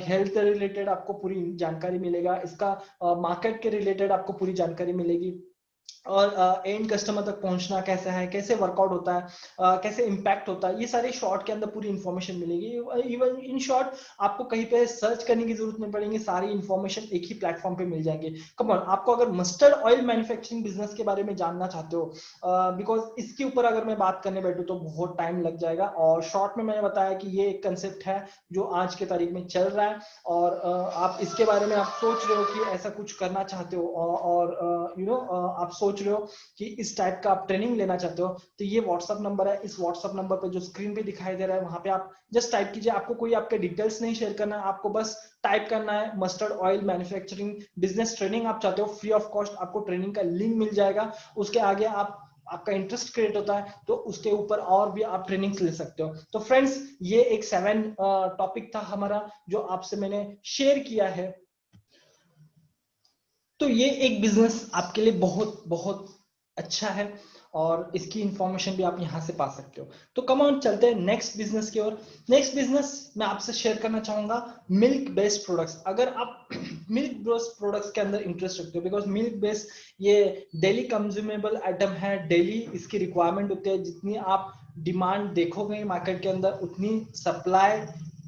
हेल्थ रिलेटेड आपको पूरी जानकारी मिलेगा, इसका मार्केट के रिलेटेड आपको पूरी जानकारी मिलेगी, और एंड कस्टमर तक पहुंचना कैसा है, कैसे वर्कआउट होता है, कैसे इम्पैक्ट होता है, ये सारे शॉर्ट के अंदर पूरी इंफॉर्मेशन मिलेगी। इवन इन शॉर्ट आपको कहीं पे सर्च करने की जरूरत नहीं पड़ेगी, सारी इंफॉर्मेशन एक ही प्लेटफॉर्म पे मिल जाएंगे। कम ऑन, आपको अगर मस्टर्ड ऑयल मैन्युफैक्चरिंग बिजनेस के बारे में जानना चाहते हो, बिकॉज इसके ऊपर अगर मैं बात करने बैठूं तो बहुत टाइम लग जाएगा, और शॉर्ट में मैंने बताया कि ये एक कंसेप्ट है जो आज के तारीख में चल रहा है, और आप इसके बारे में आप सोच रहे हो कि ऐसा कुछ करना चाहते हो, और आप सोच रहे हो कि इस टाइप का आप ट्रेनिंग लेना चाहते हो, तो ये व्हाट्सएप नंबर है, इस व्हाट्सएप नंबर पे जो स्क्रीन पे दिखाई दे रहा है वहां पे आप जस्ट टाइप कीजिए। आपको कोई आपके डिटेल्स नहीं शेयर करना है, आपको बस टाइप करना है mustard oil manufacturing business training आप चाहते हो, फ्री ऑफ कॉस्ट आपको ट्रेनिंग का लिंक मिल जाएगा। उसके आगे आपका इंटरेस्ट क्रिएट होता है तो उसके ऊपर और भी आप ट्रेनिंग्स ले सकते हो। तो फ्रेंड्स, ये एक 7 टॉपिक था हमारा जो आपसे मैंने शेयर किया है। तो ये एक बिजनेस आपके लिए बहुत बहुत अच्छा है, और इसकी इंफॉर्मेशन भी आप यहां से पा सकते हो। तो कम ऑन, चलते हैं नेक्स्ट बिजनेस की ओर। नेक्स्ट बिजनेस मैं आपसे शेयर करना चाहूंगा मिल्क बेस्ड प्रोडक्ट्स। अगर आप मिल्क बेस्ड प्रोडक्ट्स के अंदर इंटरेस्ट रखते हो, बिकॉज मिल्क बेस्ड ये डेली कंज्यूमेबल आइटम है, डेली इसकी रिक्वायरमेंट होती है, जितनी आप डिमांड देखोगे मार्केट के अंदर उतनी सप्लाई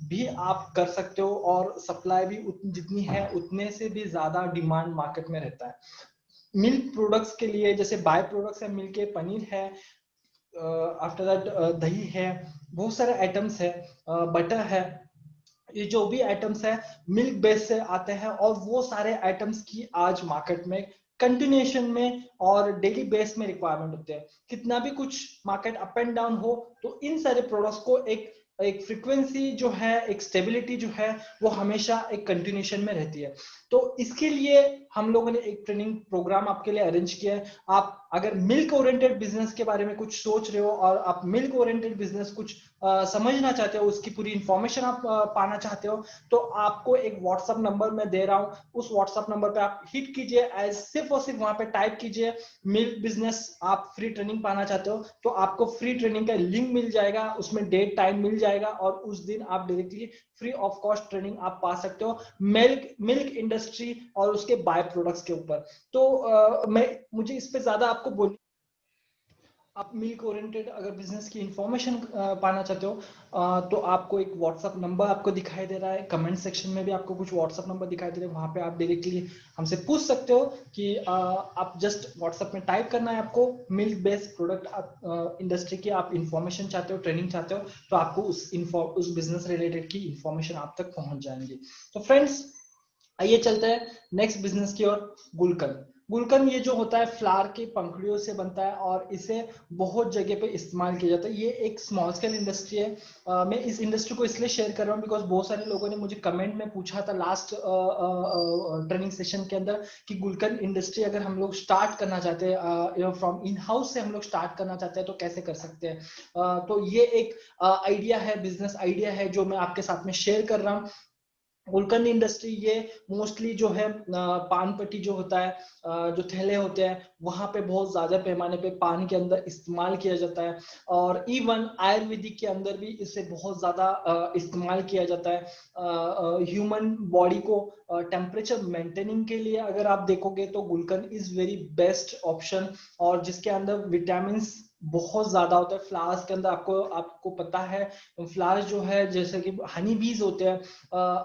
भी आप कर सकते हो, और सप्लाई भी जितनी है उतने से भी ज्यादा डिमांड मार्केट में रहता है। मिल्क प्रोडक्ट्स के लिए जैसे बाय प्रोडक्ट्स है, मिल्क के पनीर है, आफ्टर दैट दही है, बहुत सारे आइटम्स है, बटर है, ये जो भी आइटम्स है मिल्क बेस से आते हैं, और वो सारे आइटम्स की आज मार्केट में कंटिन्यूएशन में और डेली बेस में रिक्वायरमेंट होते हैं। कितना भी कुछ मार्केट अप एंड डाउन हो, तो इन सारे प्रोडक्ट्स को एक एक फ्रीक्वेंसी जो है, एक स्टेबिलिटी जो है, वो हमेशा एक कंटिन्यूएशन में रहती है। तो इसके लिए हम लोगों ने एक ट्रेनिंग प्रोग्राम आपके लिए अरेंज किया है। आप अगर मिल्क ओरिएंटेड बिजनेस के बारे में कुछ सोच रहे हो और आप मिल्क ओरिएंटेड बिजनेस कुछ समझना चाहते हो, उसकी पूरी इंफॉर्मेशन आप पाना चाहते हो, तो आपको एक व्हाट्सएप नंबर मैं दे रहा हूं, उस व्हाट्सएप नंबर पे आप हिट कीजिए, सिर्फ और सिर्फ वहां पे टाइप कीजिए मिल्क बिजनेस, आप फ्री ट्रेनिंग पाना चाहते हो तो आपको फ्री ट्रेनिंग का लिंक मिल जाएगा, उसमें डेट टाइम मिल जाएगा और उस दिन आप directly free of cost training आप पा सकते हो मिल्क इंडस्ट्री और उसके बाय प्रोडक्ट्स के ऊपर। तो मुझे इस पे ज्यादा आपको बोल, आप मिल्क ओरिएंटेड अगर बिजनेस की इंफॉर्मेशन पाना चाहते हो तो आपको एक व्हाट्सएप नंबर आपको दिखाई दे रहा है, कमेंट सेक्शन में भी आपको कुछ व्हाट्सएप नंबर दिखाई दे रहे हैं, वहां पे आप डायरेक्टली हमसे पूछ सकते हो कि आप जस्ट व्हाट्सएप में टाइप करना है आपको मिल्क बेस्ड प्रोडक्ट इंडस्ट्री की आप इंफॉर्मेशन चाहते हो, ट्रेनिंग चाहते हो, तो आपको उस बिजनेस रिलेटेड की इंफॉर्मेशन आप तक पहुंच जाएंगी। तो फ्रेंड्स आइए चलते हैं नेक्स्ट बिजनेस की ओर। गुलकंद। गुलकंद ये जो होता है फ्लावर के पंखुड़ियों से बनता है और इसे बहुत जगह पे इस्तेमाल किया जाता है। ये एक स्मॉल स्केल इंडस्ट्री है। मैं इस इंडस्ट्री को इसलिए शेयर कर रहा हूँ बिकॉज बहुत सारे लोगों ने मुझे कमेंट में पूछा था लास्ट ट्रेनिंग सेशन के अंदर कि गुलकंद इंडस्ट्री अगर हम लोग स्टार्ट करना चाहते हैं फ्रॉम इन हाउस से हम लोग स्टार्ट करना चाहते हैं तो कैसे कर सकते हैं। तो ये एक आइडिया है, बिजनेस आइडिया है जो मैं आपके साथ में शेयर कर रहा हूँ। गुलकंद इंडस्ट्री ये मोस्टली जो है पान पट्टी जो होता है, जो थैले होते हैं वहां पे बहुत ज्यादा पैमाने पे पान के अंदर इस्तेमाल किया जाता है और इवन आयुर्वेदिक के अंदर भी इसे बहुत ज्यादा इस्तेमाल किया जाता है। ह्यूमन बॉडी को टेम्परेचर मेंटेनिंग के लिए अगर आप देखोगे तो गुलकंद इज वेरी बेस्ट ऑप्शन और जिसके अंदर विटामिन बहुत ज्यादा होता है। फ्लावर्स के अंदर आपको आपको पता है फ्लावर्स जो है जैसे कि हनी बीज होते हैं,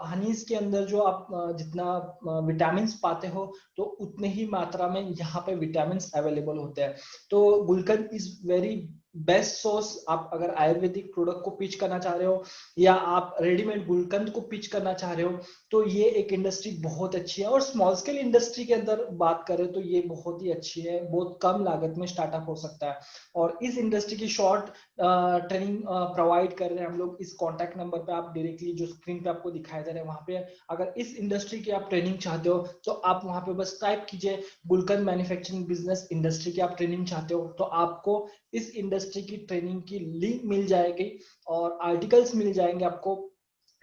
हनीज के अंदर जो आप जितना विटामिन पाते हो तो उतने ही मात्रा में यहाँ पे विटामिन अवेलेबल होते हैं। तो गुलकंद इज वेरी बेस्ट सोर्स। आप अगर आयुर्वेदिक प्रोडक्ट को पिच करना चाह रहे हो या आप रेडीमेड गुलकंद को पिच करना चाह रहे हो तो ये एक इंडस्ट्री बहुत अच्छी है। और स्मॉल स्केल इंडस्ट्री के अंदर बात करें तो ये बहुत ही अच्छी है, बहुत कम लागत में स्टार्टअप हो सकता है और इस इंडस्ट्री की शॉर्ट ट्रेनिंग प्रोवाइड कर रहे हैं हम लोग। इस कॉन्टैक्ट नंबर पे आप डायरेक्टली जो स्क्रीन पे आपको दिखाई दे रहा है वहां पे अगर इस इंडस्ट्री की आप ट्रेनिंग चाहते हो तो आप वहां पे बस टाइप कीजिए गुलकंद मैन्युफैक्चरिंग बिजनेस इंडस्ट्री की आप ट्रेनिंग चाहते हो तो आपको इस इंडस्ट्री की ट्रेनिंग की लिंक मिल जाएगी और आर्टिकल्स मिल जाएंगे आपको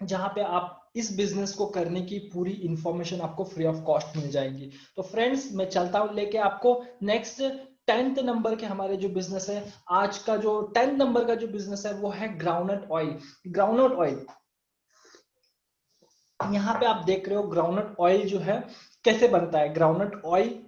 जहां पे आप इस बिजनेस को करने की पूरी इंफॉर्मेशन आपको फ्री ऑफ कॉस्ट मिल जाएगी। तो फ्रेंड्स मैं चलता हूं लेके आपको नेक्स्ट 10th नंबर के हमारे जो बिजनेस है। आज का जो 10th नंबर का जो बिजनेस है वो है ग्राउंडनट ऑयल। ग्राउंडनट ऑयल, यहाँ पे आप देख रहे हो ग्राउंडनट ऑयल जो है कैसे बनता है। ग्राउंडनट ऑयल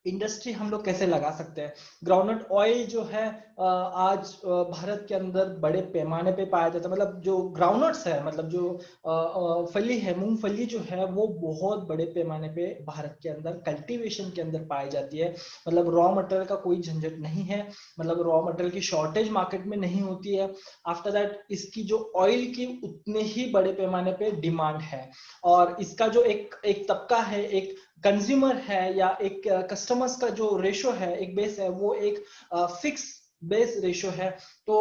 इंडस्ट्री हम लोग कैसे लगा सकते हैं। ग्राउंडनट ऑयल जो है आज भारत के अंदर बड़े पैमाने पे पाया जाता है। मतलब जो ग्राउंडनट्स है, मतलब जो फली है, मूंगफली जो है वो बहुत बड़े पैमाने पे भारत के अंदर कल्टीवेशन के अंदर पाई जाती है। मतलब रॉ मटेरियल का कोई झंझट नहीं है, मतलब रॉ मटेरियल की शॉर्टेज मार्केट में नहीं होती है। आफ्टर दैट इसकी जो ऑयल की उतने ही बड़े पैमाने पे डिमांड है और इसका जो एक एक तबका है, एक कंज्यूमर है या एक कस्टमर्स का जो रेशो है, एक बेस है, वो एक फिक्स बेस रेशो है। तो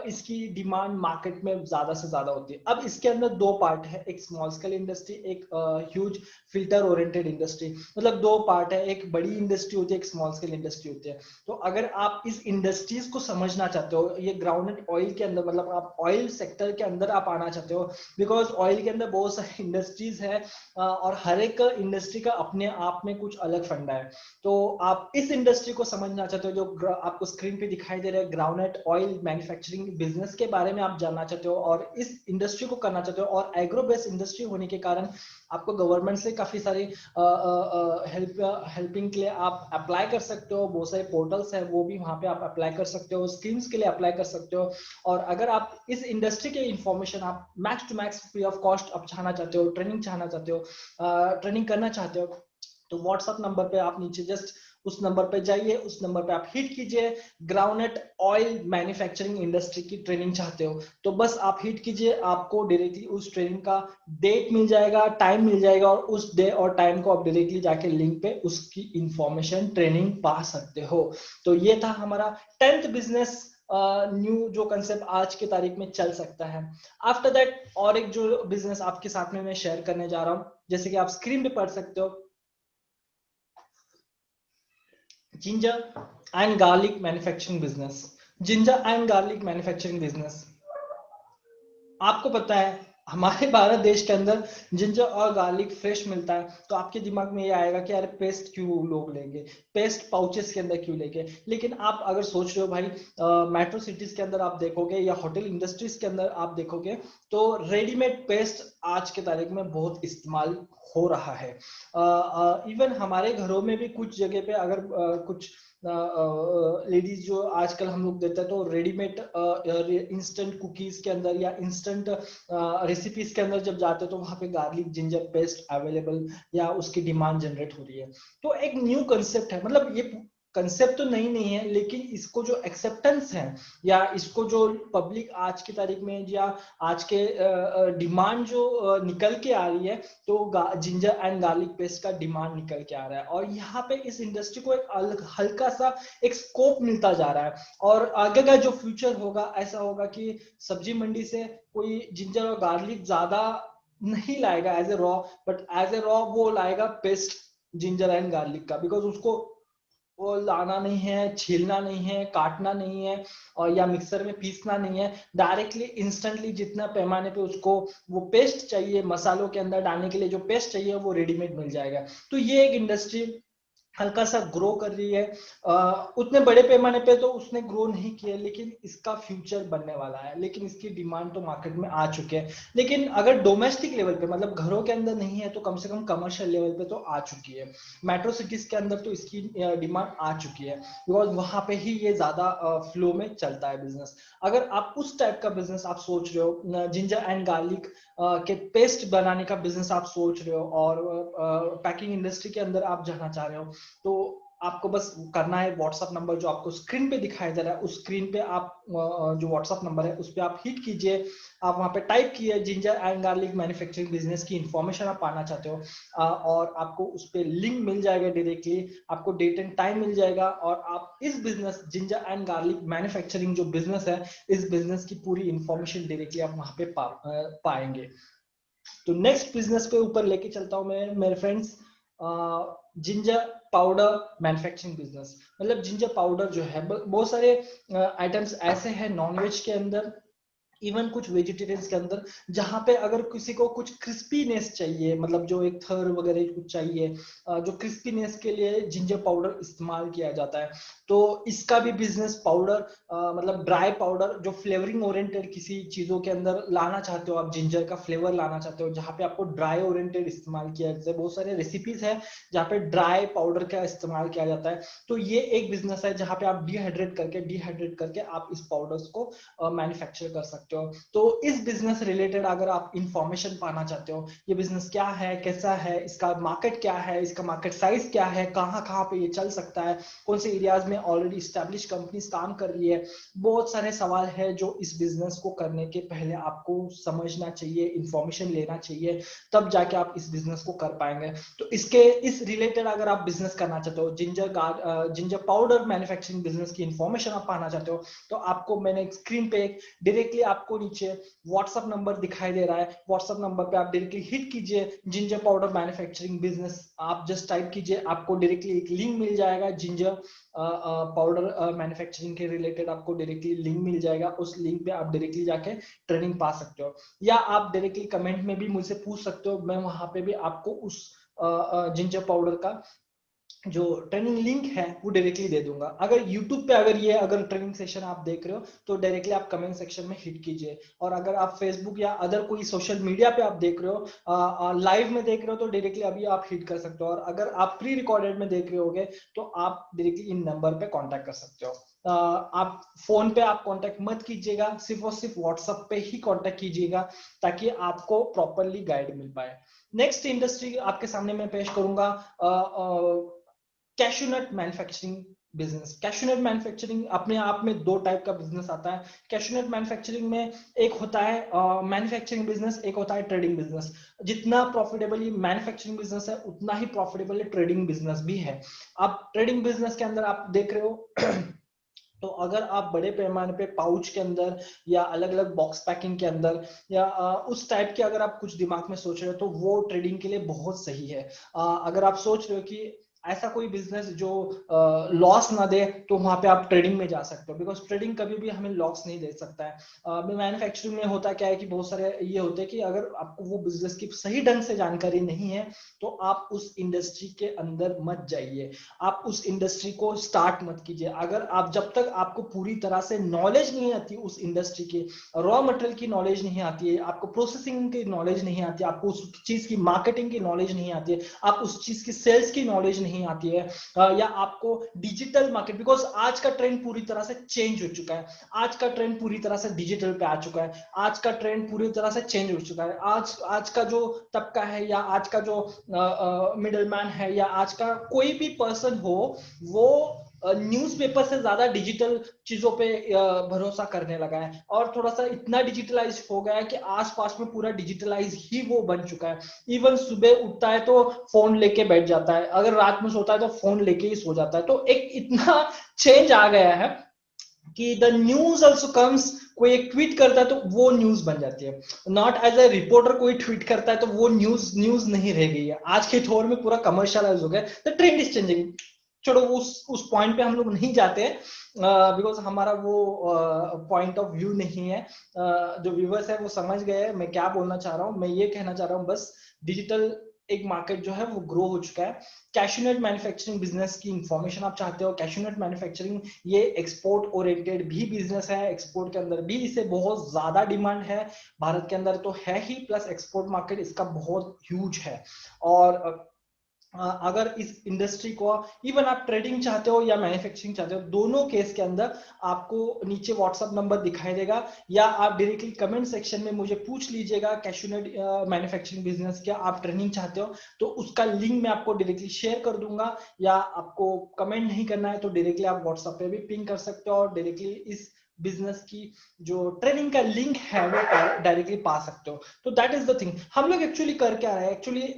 इसकी डिमांड मार्केट में ज्यादा से ज्यादा होती है। अब इसके अंदर दो पार्ट है, एक स्मॉल स्केल इंडस्ट्री, एक ह्यूज फिल्टर ओरिएंटेड इंडस्ट्री। मतलब दो पार्ट है, एक बड़ी इंडस्ट्री होती है, एक स्मॉल स्केल इंडस्ट्री होती है। तो अगर आप इस इंडस्ट्रीज को समझना चाहते हो, ये ग्राउंडनट ऑयल के अंदर, मतलब आप ऑयल सेक्टर के अंदर आप आना चाहते हो, बिकॉज ऑयल के अंदर बहुत सारी इंडस्ट्रीज है और हर एक इंडस्ट्री का अपने आप में कुछ अलग फंडा है। तो आप इस इंडस्ट्री को समझना चाहते हो जो आपको स्क्रीन पे दिखाई दे रहा है, ग्राउंडनट ऑयल मैन्युफैक्चरिंग बिजनेस के बारे में आप जानना चाहते हो और इस इंडस्ट्री को करना चाहते हो और एग्रो बेस्ड इंडस्ट्री होने के कारण आपको गवर्नमेंट से काफी सारी हेल्पिंग के लिए आप अप्लाई कर सकते हो। बहुत सारे पोर्टल्स है वो भी वहां पे आप अप्लाई कर सकते हो, स्कीम्स के लिए अप्लाई कर सकते हो। और अगर आप इस इंडस्ट्री के इंफॉर्मेशन आप max to max free of cost आप चाहना चाहते हो, ट्रेनिंग चाहना चाहते हो, ट्रेनिंग करना चाहते हो, तो व्हाट्सएप नंबर पे आप नीचे जस्ट उस नंबर पे जाइए, उस नंबर पे आप हिट कीजिए ग्राउंडनट ऑयल मैन्युफैक्चरिंग इंडस्ट्री की ट्रेनिंग चाहते हो तो बस आप हिट कीजिए, आपको डायरेक्टली उस ट्रेनिंग का डेट मिल जाएगा, टाइम मिल जाएगा और उस डे और टाइम को आप डायरेक्टली जाके लिंक पे उसकी इंफॉर्मेशन ट्रेनिंग पा सकते हो। तो ये था हमारा 10th बिजनेस न्यू जो कंसेप्ट आज की तारीख में चल सकता है। आफ्टर दैट और एक जो बिजनेस आपके साथ में मैं शेयर करने जा रहा हूं, जैसे कि आप स्क्रीन पे पढ़ सकते हो, ginger and garlic manufacturing business. Ginger and garlic manufacturing business, आपको पता है हमारे भारत देश के अंदर जिंजर और गार्लिक फ्रेश मिलता है, तो आपके दिमाग में ये आएगा कि यार पेस्ट क्यों लोग लेंगे, पेस्ट पाउचेस के अंदर क्यों लेंगे। लेकिन आप अगर सोच रहे हो भाई, मेट्रो सिटीज के अंदर आप देखोगे या होटल इंडस्ट्रीज के अंदर आप देखोगे तो रेडीमेड पेस्ट आज के तारीख में बहुत इस्तेमाल हो रहा है। इवन हमारे घरों में भी कुछ जगह पे अगर कुछ लेडीज जो आजकल हम लोग देते हैं तो रेडीमेड इंस्टेंट कुकीज के अंदर या इंस्टेंट रेसिपीज के अंदर जब जाते हैं तो वहां पे गार्लिक जिंजर पेस्ट अवेलेबल या उसकी डिमांड जनरेट हो रही है। तो एक न्यू कंसेप्ट है, मतलब ये कंसेप्ट तो नहीं है, लेकिन इसको जो एक्सेप्टेंस है या इसको जो पब्लिक आज की तारीख में या आज के डिमांड जो निकल के आ रही है, तो जिंजर एंड गार्लिक पेस्ट का डिमांड निकल के आ रहा है और यहाँ पे इस इंडस्ट्री को एक हल्का सा एक स्कोप मिलता जा रहा है। और आगे का जो फ्यूचर होगा ऐसा होगा कि सब्जी मंडी से कोई जिंजर और गार्लिक ज्यादा नहीं लाएगा as a raw, but as a raw वो लाएगा पेस्ट जिंजर एंड गार्लिक का, बिकॉज उसको वो लाना नहीं है, छीलना नहीं है, काटना नहीं है और या मिक्सर में पीसना नहीं है, डायरेक्टली इंस्टेंटली जितना पैमाने पे उसको वो पेस्ट चाहिए मसालों के अंदर डालने के लिए जो पेस्ट चाहिए वो रेडीमेड मिल जाएगा। तो ये एक इंडस्ट्री हल्का सा ग्रो कर रही है। उतने बड़े पैमाने पे तो उसने ग्रो नहीं किया, लेकिन इसका फ्यूचर बनने वाला है, लेकिन इसकी डिमांड तो मार्केट में आ चुके हैं। लेकिन अगर डोमेस्टिक लेवल पे मतलब घरों के अंदर नहीं है तो कम से कम कमर्शियल लेवल पे तो आ चुकी है। मेट्रो सिटीज के अंदर तो इसकी डिमांड आ चुकी है, बिकॉज वहां पे ही ये ज्यादा फ्लो में चलता है बिजनेस। अगर आप उस टाइप का बिजनेस आप सोच रहे हो, जिंजर एंड गार्लिक के पेस्ट बनाने का बिजनेस आप सोच रहे हो और पैकिंग इंडस्ट्री के अंदर आप जाना चाह रहे हो, तो आपको बस करना है व्हाट्सएप नंबर जो आपको स्क्रीन पे दिखाई दे रहा है, उस स्क्रीन पे आप जो व्हाट्सएप नंबर है उस पे आप हिट कीजिए। आप वहां पे टाइप किए ginger and garlic manufacturing business की इंफॉर्मेशन आप पाना चाहते हो और आपको उस पे लिंक मिल जाएगा डायरेक्टली, आपको डेट एंड टाइम मिल जाएगा और आप इस business ginger and garlic manufacturing जो बिजनेस है इस बिजनेस की पूरी इंफॉर्मेशन डायरेक्टली आप वहां पे पाएंगे। तो नेक्स्ट बिजनेस पे ऊपर लेके चलता हूं मैं मेरे friends, ginger powder manufacturing business. मतलब जिंजर पाउडर जो है बहुत सारे आइटम्स ऐसे हैं नॉनवेज के अंदर, इवन कुछ वेजिटेरियंस के अंदर, जहां पे अगर किसी को कुछ क्रिस्पीनेस चाहिए, मतलब जो एक थर वगैरह कुछ चाहिए, जो क्रिस्पीनेस के लिए जिंजर पाउडर इस्तेमाल किया जाता है। तो इसका भी बिजनेस पाउडर मतलब ड्राई पाउडर जो फ्लेवरिंग ओरिएंटेड किसी चीजों के अंदर लाना चाहते हो, आप जिंजर का फ्लेवर लाना चाहते हो जहां पे आपको ड्राई ओरिएंटेड इस्तेमाल किया जाता है, बहुत सारे रेसिपीज है जहाँ पे ड्राई पाउडर का इस्तेमाल किया जाता है। तो ये एक बिजनेस है जहाँ पे आप डिहाइड्रेट करके आप इस पाउडर्स को मैन्युफैक्चर कर सकते हो। तो इस बिजनेस रिलेटेड अगर आप इंफॉर्मेशन पाना चाहते हो, ये बिजनेस क्या है, कैसा है, इसका मार्केट क्या है, इसका मार्केट साइज क्या है, कहाँ कहाँ पे ये चल सकता है, कौन से एरियाज में ऑलरेडी स्टैब्लिश कंपनीज काम कर रही है, बहुत सारे सवाल है जो इस बिजनेस को करने के पहले आपको समझना चाहिए, इंफॉर्मेशन लेना चाहिए, तब जाके आप इस बिजनेस को कर पाएंगे। तो इस रिलेटेड अगर आप बिजनेस करना चाहते हो, जिंजर पाउडर मैन्युफैक्चरिंग बिजनेस की इंफॉर्मेशन आप पाना चाहते हो, तो आपको मैंने स्क्रीन पे डायरेक्टली आपको नीचे व्हाट्सएप नंबर दिखाई दे रहा है, व्हाट्सएप नंबर पे आप डायरेक्टली हिट कीजिए जिंजर पाउडर मैन्युफैक्चरिंग बिजनेस, आप जस्ट टाइप कीजिए, आपको डायरेक्टली एक लिंक मिल जाएगा जिंजर पाउडर मैन्युफैक्चरिंग के रिलेटेड, आपको डायरेक्टली लिंक मिल जाएगा, उस लिंक पे आप डायरेक्टली जाके ट्रेनिंग पा सकते हो, या आप डायरेक्टली कमेंट में भी मुझसे पूछ सकते हो, मैं वहां पे भी आपको उस जिंजर पाउडर का जो ट्रेनिंग लिंक है वो डायरेक्टली दे दूंगा। अगर यूट्यूब पे अगर ट्रेनिंग सेशन आप देख रहे हो तो डायरेक्टली आप कमेंट सेक्शन में हिट कीजिए, और अगर आप फेसबुक या अदर कोई सोशल मीडिया पे आप देख रहे हो, लाइव में देख रहे हो, तो डायरेक्टली अभी आप हिट कर सकते हो, और अगर आप प्री रिकॉर्डेड में देख रहे होगे तो आप डायरेक्टली इन नंबर पे कांटेक्ट कर सकते हो। आप फोन पे आप कांटेक्ट मत कीजिएगा, सिर्फ और सिर्फ व्हाट्सएप पे ही कांटेक्ट कीजिएगा ताकि आपको प्रॉपरली गाइड मिल पाए। नेक्स्ट इंडस्ट्री आपके सामने मैं पेश करूंगा cashew nut manufacturing business. Cashew nut manufacturing अपने आप में दो टाइप का बिजनेस आता है। कैशूनट मैन्युफैक्चरिंग में एक होता है मैन्युफैक्चरिंग बिजनेस, एक होता है ट्रेडिंग बिजनेस। जितना प्रॉफिटेबल ये मैन्युफैक्चरिंग बिजनेस है उतना ही प्रॉफिटेबल ट्रेडिंग बिजनेस भी है। आप ट्रेडिंग बिजनेस के अंदर आप देख रहे हो तो अगर आप बड़े पैमाने पे पाउच के अंदर या अलग अलग बॉक्स पैकिंग के अंदर या उस टाइप के अगर आप कुछ दिमाग में सोच रहे हो तो वो ट्रेडिंग के लिए बहुत सही है। अगर आप सोच रहे हो कि ऐसा कोई बिजनेस जो लॉस ना दे, तो वहां पे आप ट्रेडिंग में जा सकते हो, बिकॉज ट्रेडिंग कभी भी हमें लॉस नहीं दे सकता है। मैन्युफैक्चरिंग में होता क्या है कि बहुत सारे ये होते हैं कि अगर आपको वो बिजनेस की सही ढंग से जानकारी नहीं है तो आप उस इंडस्ट्री के अंदर मत जाइए, आप उस इंडस्ट्री को स्टार्ट मत कीजिए। अगर आप, जब तक आपको पूरी तरह से नॉलेज नहीं आती उस इंडस्ट्री की, रॉ मटेरियल की नॉलेज नहीं आती है, आपको प्रोसेसिंग की नॉलेज नहीं आती है, आपको उस चीज की मार्केटिंग की नॉलेज नहीं आती है, आप उस चीज की सेल्स की नॉलेज नहीं आती है, या आपको डिजिटल मार्केट, बिकॉज आज का ट्रेंड पूरी तरह से चेंज हो चुका है, आज का ट्रेंड पूरी तरह से डिजिटल पे आ चुका है, आज का ट्रेंड पूरी तरह से चेंज हो चुका है। आज का जो तबका है या आज का जो मिडल मैन है या आज का कोई भी पर्सन हो, वो न्यूज़पेपर से ज्यादा डिजिटल चीजों पे भरोसा करने लगा है, और थोड़ा सा इतना डिजिटलाइज हो गया है कि आसपास में पूरा डिजिटलाइज ही वो बन चुका है। इवन सुबह उठता है तो फोन लेके बैठ जाता है, अगर रात में सोता है तो फोन लेके ही सो जाता है। तो एक इतना चेंज आ गया है कि द न्यूज ऑल्सो कम्स, कोई एक ट्वीट करता है तो वो न्यूज बन जाती है, नॉट एज ए रिपोर्टर कोई ट्वीट करता है तो वो न्यूज न्यूज नहीं रह गई है। आज के दौर में पूरा कमर्शियलाइज हो गया, द ट्रेंड इज चेंजिंग। छोड़ो, उस पॉइंट पे हम लोग नहीं जाते, बिकॉज हमारा वो पॉइंट ऑफ व्यू नहीं है। जो व्यूवर्स है वो समझ गए मैं क्या बोलना चाह रहा हूँ। मैं ये कहना चाह रहा हूँ बस, डिजिटल एक मार्केट जो है वो ग्रो हो चुका है। कैशूनट मैन्युफैक्चरिंग बिजनेस की इंफॉर्मेशन आप चाहते हो, कैशूनट मैन्युफैक्चरिंग ये एक्सपोर्ट ओरिएंटेड भी बिजनेस है, एक्सपोर्ट के अंदर भी इसे बहुत ज्यादा डिमांड है, भारत के अंदर तो है ही, प्लस एक्सपोर्ट मार्केट इसका बहुत ह्यूज है। और अगर इस इंडस्ट्री को इवन आप ट्रेडिंग चाहते हो या मैन्युफैक्चरिंग चाहते हो, दोनों केस के अंदर आपको नीचे व्हाट्सएप नंबर दिखाई देगा, या आप डायरेक्टली कमेंट सेक्शन में मुझे पूछ लीजिएगा कैशूनट मैन्युफैक्चरिंग बिजनेस क्या आप ट्रेनिंग चाहते हो, तो उसका लिंक मैं आपको डायरेक्टली शेयर कर दूंगा। या आपको कमेंट नहीं करना है तो डायरेक्टली आप व्हाट्सएप पे भी पिंग कर सकते हो और डायरेक्टली इस बिजनेस की जो ट्रेनिंग का लिंक है वो डायरेक्टली पा सकते हो। तो दैट इज द थिंग हम लोग एक्चुअली कर क्या रहे हैं।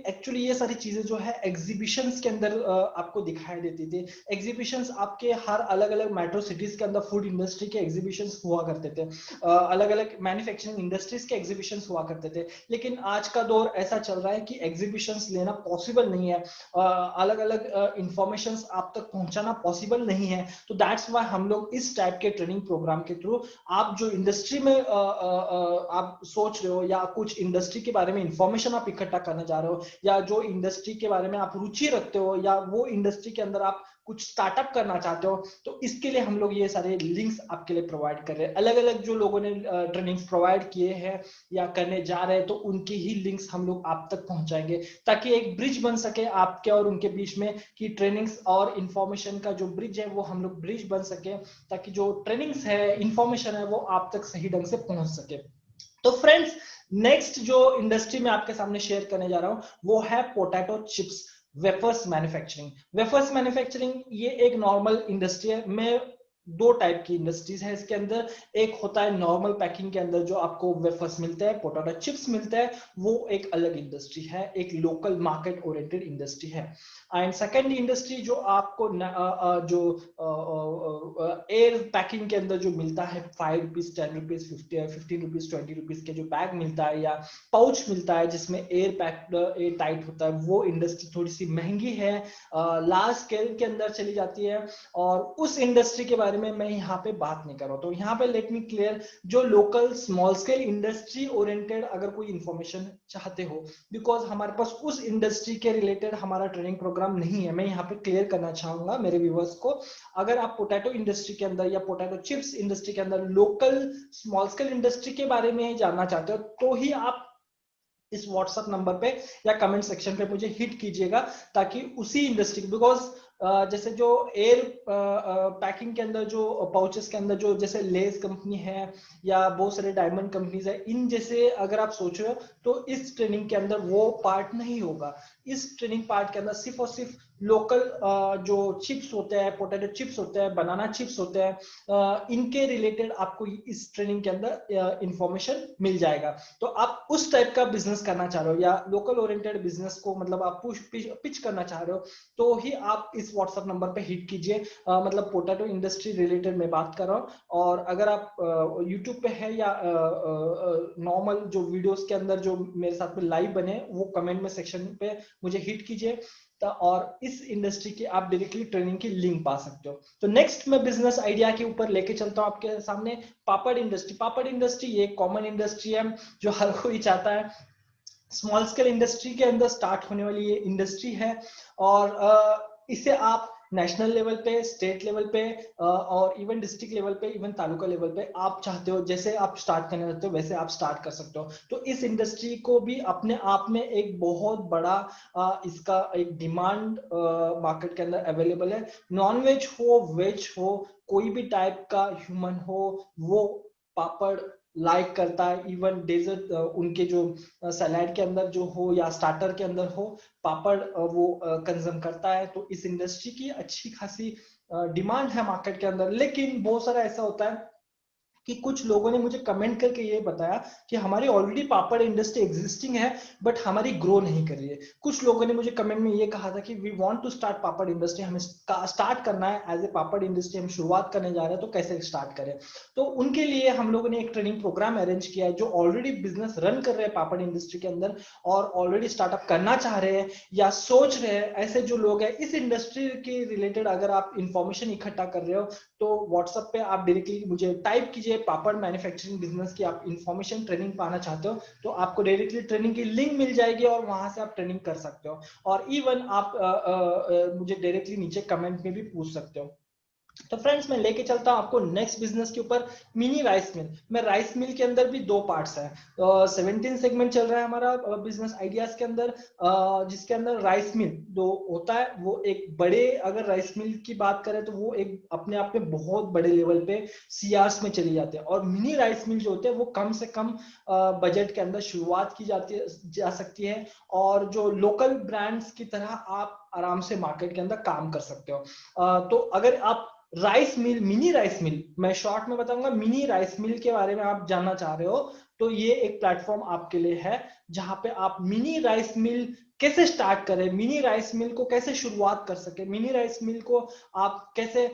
एक्चुअली ये सारी चीजें जो है एग्जीबिशंस के अंदर आपको दिखाई देती थी। एग्जीबिशंस आपके हर अलग अलग मेट्रो सिटीज के अंदर फूड इंडस्ट्री के एग्जीबिशंस हुआ करते थे, अलग अलग मैन्युफैक्चरिंग इंडस्ट्रीज के एग्जीबिशंस हुआ करते थे। लेकिन आज का दौर ऐसा चल रहा है कि एग्जीबिशंस लेना पॉसिबल नहीं है, अलग अलग इंफॉर्मेशन आप तक पहुंचाना पॉसिबल नहीं है। तो दैट्स वाई हम लोग इस टाइप के ट्रेनिंग प्रोग्राम के थ्रू, आप जो इंडस्ट्री में आप सोच रहे हो या कुछ इंडस्ट्री के बारे में इंफॉर्मेशन आप इकट्ठा करने जा रहे हो, या जो इंडस्ट्री के बारे में आप रुचि रखते हो, या वो इंडस्ट्री के अंदर आप कुछ स्टार्टअप करना चाहते हो, तो इसके लिए हम लोग ये सारे लिंक्स आपके लिए प्रोवाइड कर रहे हैं। अलग अलग जो लोगों ने ट्रेनिंग्स प्रोवाइड किए हैं या करने जा रहे हैं, तो उनके ही लिंक्स हम लोग आप तक पहुंचाएंगे, ताकि एक ब्रिज बन सके आपके और उनके बीच में, कि ट्रेनिंग्स और इंफॉर्मेशन का जो ब्रिज है वो हम लोग ब्रिज बन सके, ताकि जो ट्रेनिंग्स है, इंफॉर्मेशन है, वो आप तक सही ढंग से पहुंच सके। तो फ्रेंड्स, नेक्स्ट जो इंडस्ट्री में आपके सामने शेयर करने जा रहा हूं वो है potato chips wafers manufacturing. Wafers manufacturing ये एक नॉर्मल इंडस्ट्री है। मैं दो टाइप की इंडस्ट्रीज है इसके अंदर। एक होता है नॉर्मल पैकिंग के अंदर जो आपको वेफर्स मिलते हैं, पोटैटो चिप्स मिलते हैं, वो एक अलग इंडस्ट्री है, एक लोकल मार्केट ओरिएंटेड इंडस्ट्री है। एंड सेकेंड इंडस्ट्री जो आपको जो एयर पैकिंग के अंदर जो मिलता है, 5 रुपीज, 10 रुपीज, 15 रुपीज, 20 रुपीज के जो बैग मिलता है या पाउच मिलता है जिसमें एयर पैक्ड, एयर टाइट होता है, वो इंडस्ट्री थोड़ी सी महंगी है, लार्ज स्केल के अंदर चली जाती है, और उस इंडस्ट्री के बारे में मैं यहाँ पे बात नहीं कर रहा हूँ। तो यहाँ पे लेट मी क्लियर, जो local small scale industry oriented अगर कोई इंफॉर्मेशन चाहते हो, बिकॉज हमारे पास उस इंडस्ट्री के रिलेटेड हमारा ट्रेनिंग प्रोग्राम नहीं है, मैं यहाँ पे क्लियर करना चाहूंगा मेरे व्यूवर्स को। अगर आप पोटैटो इंडस्ट्री के अंदर या पोटैटो चिप्स इंडस्ट्री के अंदर लोकल स्मॉल स्केल इंडस्ट्री के बारे में जानना चाहते हो, तो ही आप इस व्हाट्सएप नंबर पे या कमेंट सेक्शन पे मुझे हिट कीजिएगा, ताकि उसी इंडस्ट्री, बिकॉज जैसे जो एयर पैकिंग के अंदर जो पाउचेस के अंदर जो जैसे लेस कंपनी है या बहुत सारे डायमंड कंपनीज है, इन जैसे अगर आप सोच रहे हो, तो इस ट्रेनिंग के अंदर वो पार्ट नहीं होगा। इस ट्रेनिंग पार्ट के अंदर सिर्फ और सिर्फ लोकल जो चिप्स होते हैं, पोटैटो चिप्स होते हैं, बनाना चिप्स होते हैं, इनके रिलेटेड आपको इस ट्रेनिंग के अंदर इंफॉर्मेशन मिल जाएगा। तो आप उस टाइप का बिजनेस करना चाह रहे हो या लोकल ओरिएंटेड बिजनेस को मतलब आप पिच करना चाह रहे हो, तो ही आप इस व्हाट्सएप नंबर पे हिट कीजिए। मतलब पोटैटो इंडस्ट्री रिलेटेड मैं बात कर रहा हूँ। और अगर आप यूट्यूब पे है या नॉर्मल जो वीडियोस के अंदर जो मेरे साथ में लाइव बने, वो कमेंट में सेक्शन पे मुझे हिट कीजिए। और इस इंडस्ट्री की आप डायरेक्टली ट्रेनिंग की लिंक पा सकते हो। तो नेक्स्ट मैं बिजनेस आइडिया के ऊपर लेके चलता हूँ आपके सामने, पापड़ इंडस्ट्री। पापड़ इंडस्ट्री ये कॉमन इंडस्ट्री है जो हर कोई चाहता है। स्मॉल स्केल इंडस्ट्री के अंदर स्टार्ट होने वाली ये इंडस्ट्री है, और इसे आप नेशनल लेवल पे, स्टेट लेवल पे, और इवन डिस्ट्रिक्ट लेवल पे, इवन तालुका लेवल पे आप चाहते हो जैसे आप स्टार्ट करना चाहते हो वैसे आप स्टार्ट कर सकते हो। तो इस इंडस्ट्री को भी अपने आप में एक बहुत बड़ा इसका एक डिमांड मार्केट के अंदर अवेलेबल है। नॉन वेज हो, वेज हो, कोई भी टाइप का ह्यूमन हो, वो पापड़ लाइक करता है। इवन डेजर्ट उनके जो सलाद के अंदर जो हो या स्टार्टर के अंदर हो, पापड़ वो कंज्यूम करता है। तो इस इंडस्ट्री की अच्छी खासी डिमांड है मार्केट के अंदर। लेकिन बहुत सारा ऐसा होता है कि कुछ लोगों ने मुझे कमेंट करके ये बताया कि हमारी ऑलरेडी पापड़ इंडस्ट्री एग्जिस्टिंग है बट हमारी ग्रो नहीं कर रही है। कुछ लोगों ने मुझे कमेंट में ये कहा था कि we want to start papad industry, हमें स्टार्ट करना है एज ए पापड़ इंडस्ट्री, हम शुरुआत करने जा रहे हैं, तो कैसे स्टार्ट करें। तो उनके लिए हम लोगों ने एक ट्रेनिंग प्रोग्राम अरेंज किया है, जो ऑलरेडी बिजनेस रन कर रहे हैं पापड़ इंडस्ट्री के अंदर और ऑलरेडी स्टार्टअप करना चाह रहे हैं या सोच रहे हैं। ऐसे जो लोग हैं इस इंडस्ट्री के रिलेटेड अगर आप इंफॉर्मेशन इकट्ठा कर रहे हो तो व्हाट्सएप पे आप डायरेक्टली मुझे टाइप कीजिए पापड़ मैन्युफैक्चरिंग बिजनेस की आप इंफॉर्मेशन ट्रेनिंग पाना चाहते हो, तो आपको डायरेक्टली ट्रेनिंग की लिंक मिल जाएगी और वहां से आप ट्रेनिंग कर सकते हो। और इवन आप मुझे डायरेक्टली नीचे कमेंट में भी पूछ सकते हो। तो फ्रेंड्स मैं लेके चलता हूं आपको नेक्स्ट बिजनेस के ऊपर, मिनी राइस मिल। मैं राइस मिल के अंदर भी दो पार्ट्स है। 17 सेगमेंट चल रहा है हमारा बिजनेस आइडियाज के अंदर, जिसके अंदर राइस मिल जो होता है वो एक बड़े, अगर राइस मिल की बात करें तो वो एक अपने आप में बहुत बड़े लेवल पे सीआरस में चली जाते हैं। और मिनी राइस मिल जो होते हैं वो कम से कम बजट के अंदर शुरुआत की जाती है जा सकती है, और जो लोकल ब्रांड्स की तरह आप आराम से मार्केट के अंदर काम कर सकते हो। तो अगर आप राइस मिल, मिनी राइस मिल, मैं शॉर्ट में बताऊंगा, मिनी राइस मिल के बारे में आप जानना चाह रहे हो तो ये एक प्लेटफॉर्म आपके लिए है जहां पे आप मिनी राइस मिल कैसे स्टार्ट करें, मिनी राइस मिल को कैसे शुरुआत कर सके, मिनी राइस मिल को आप कैसे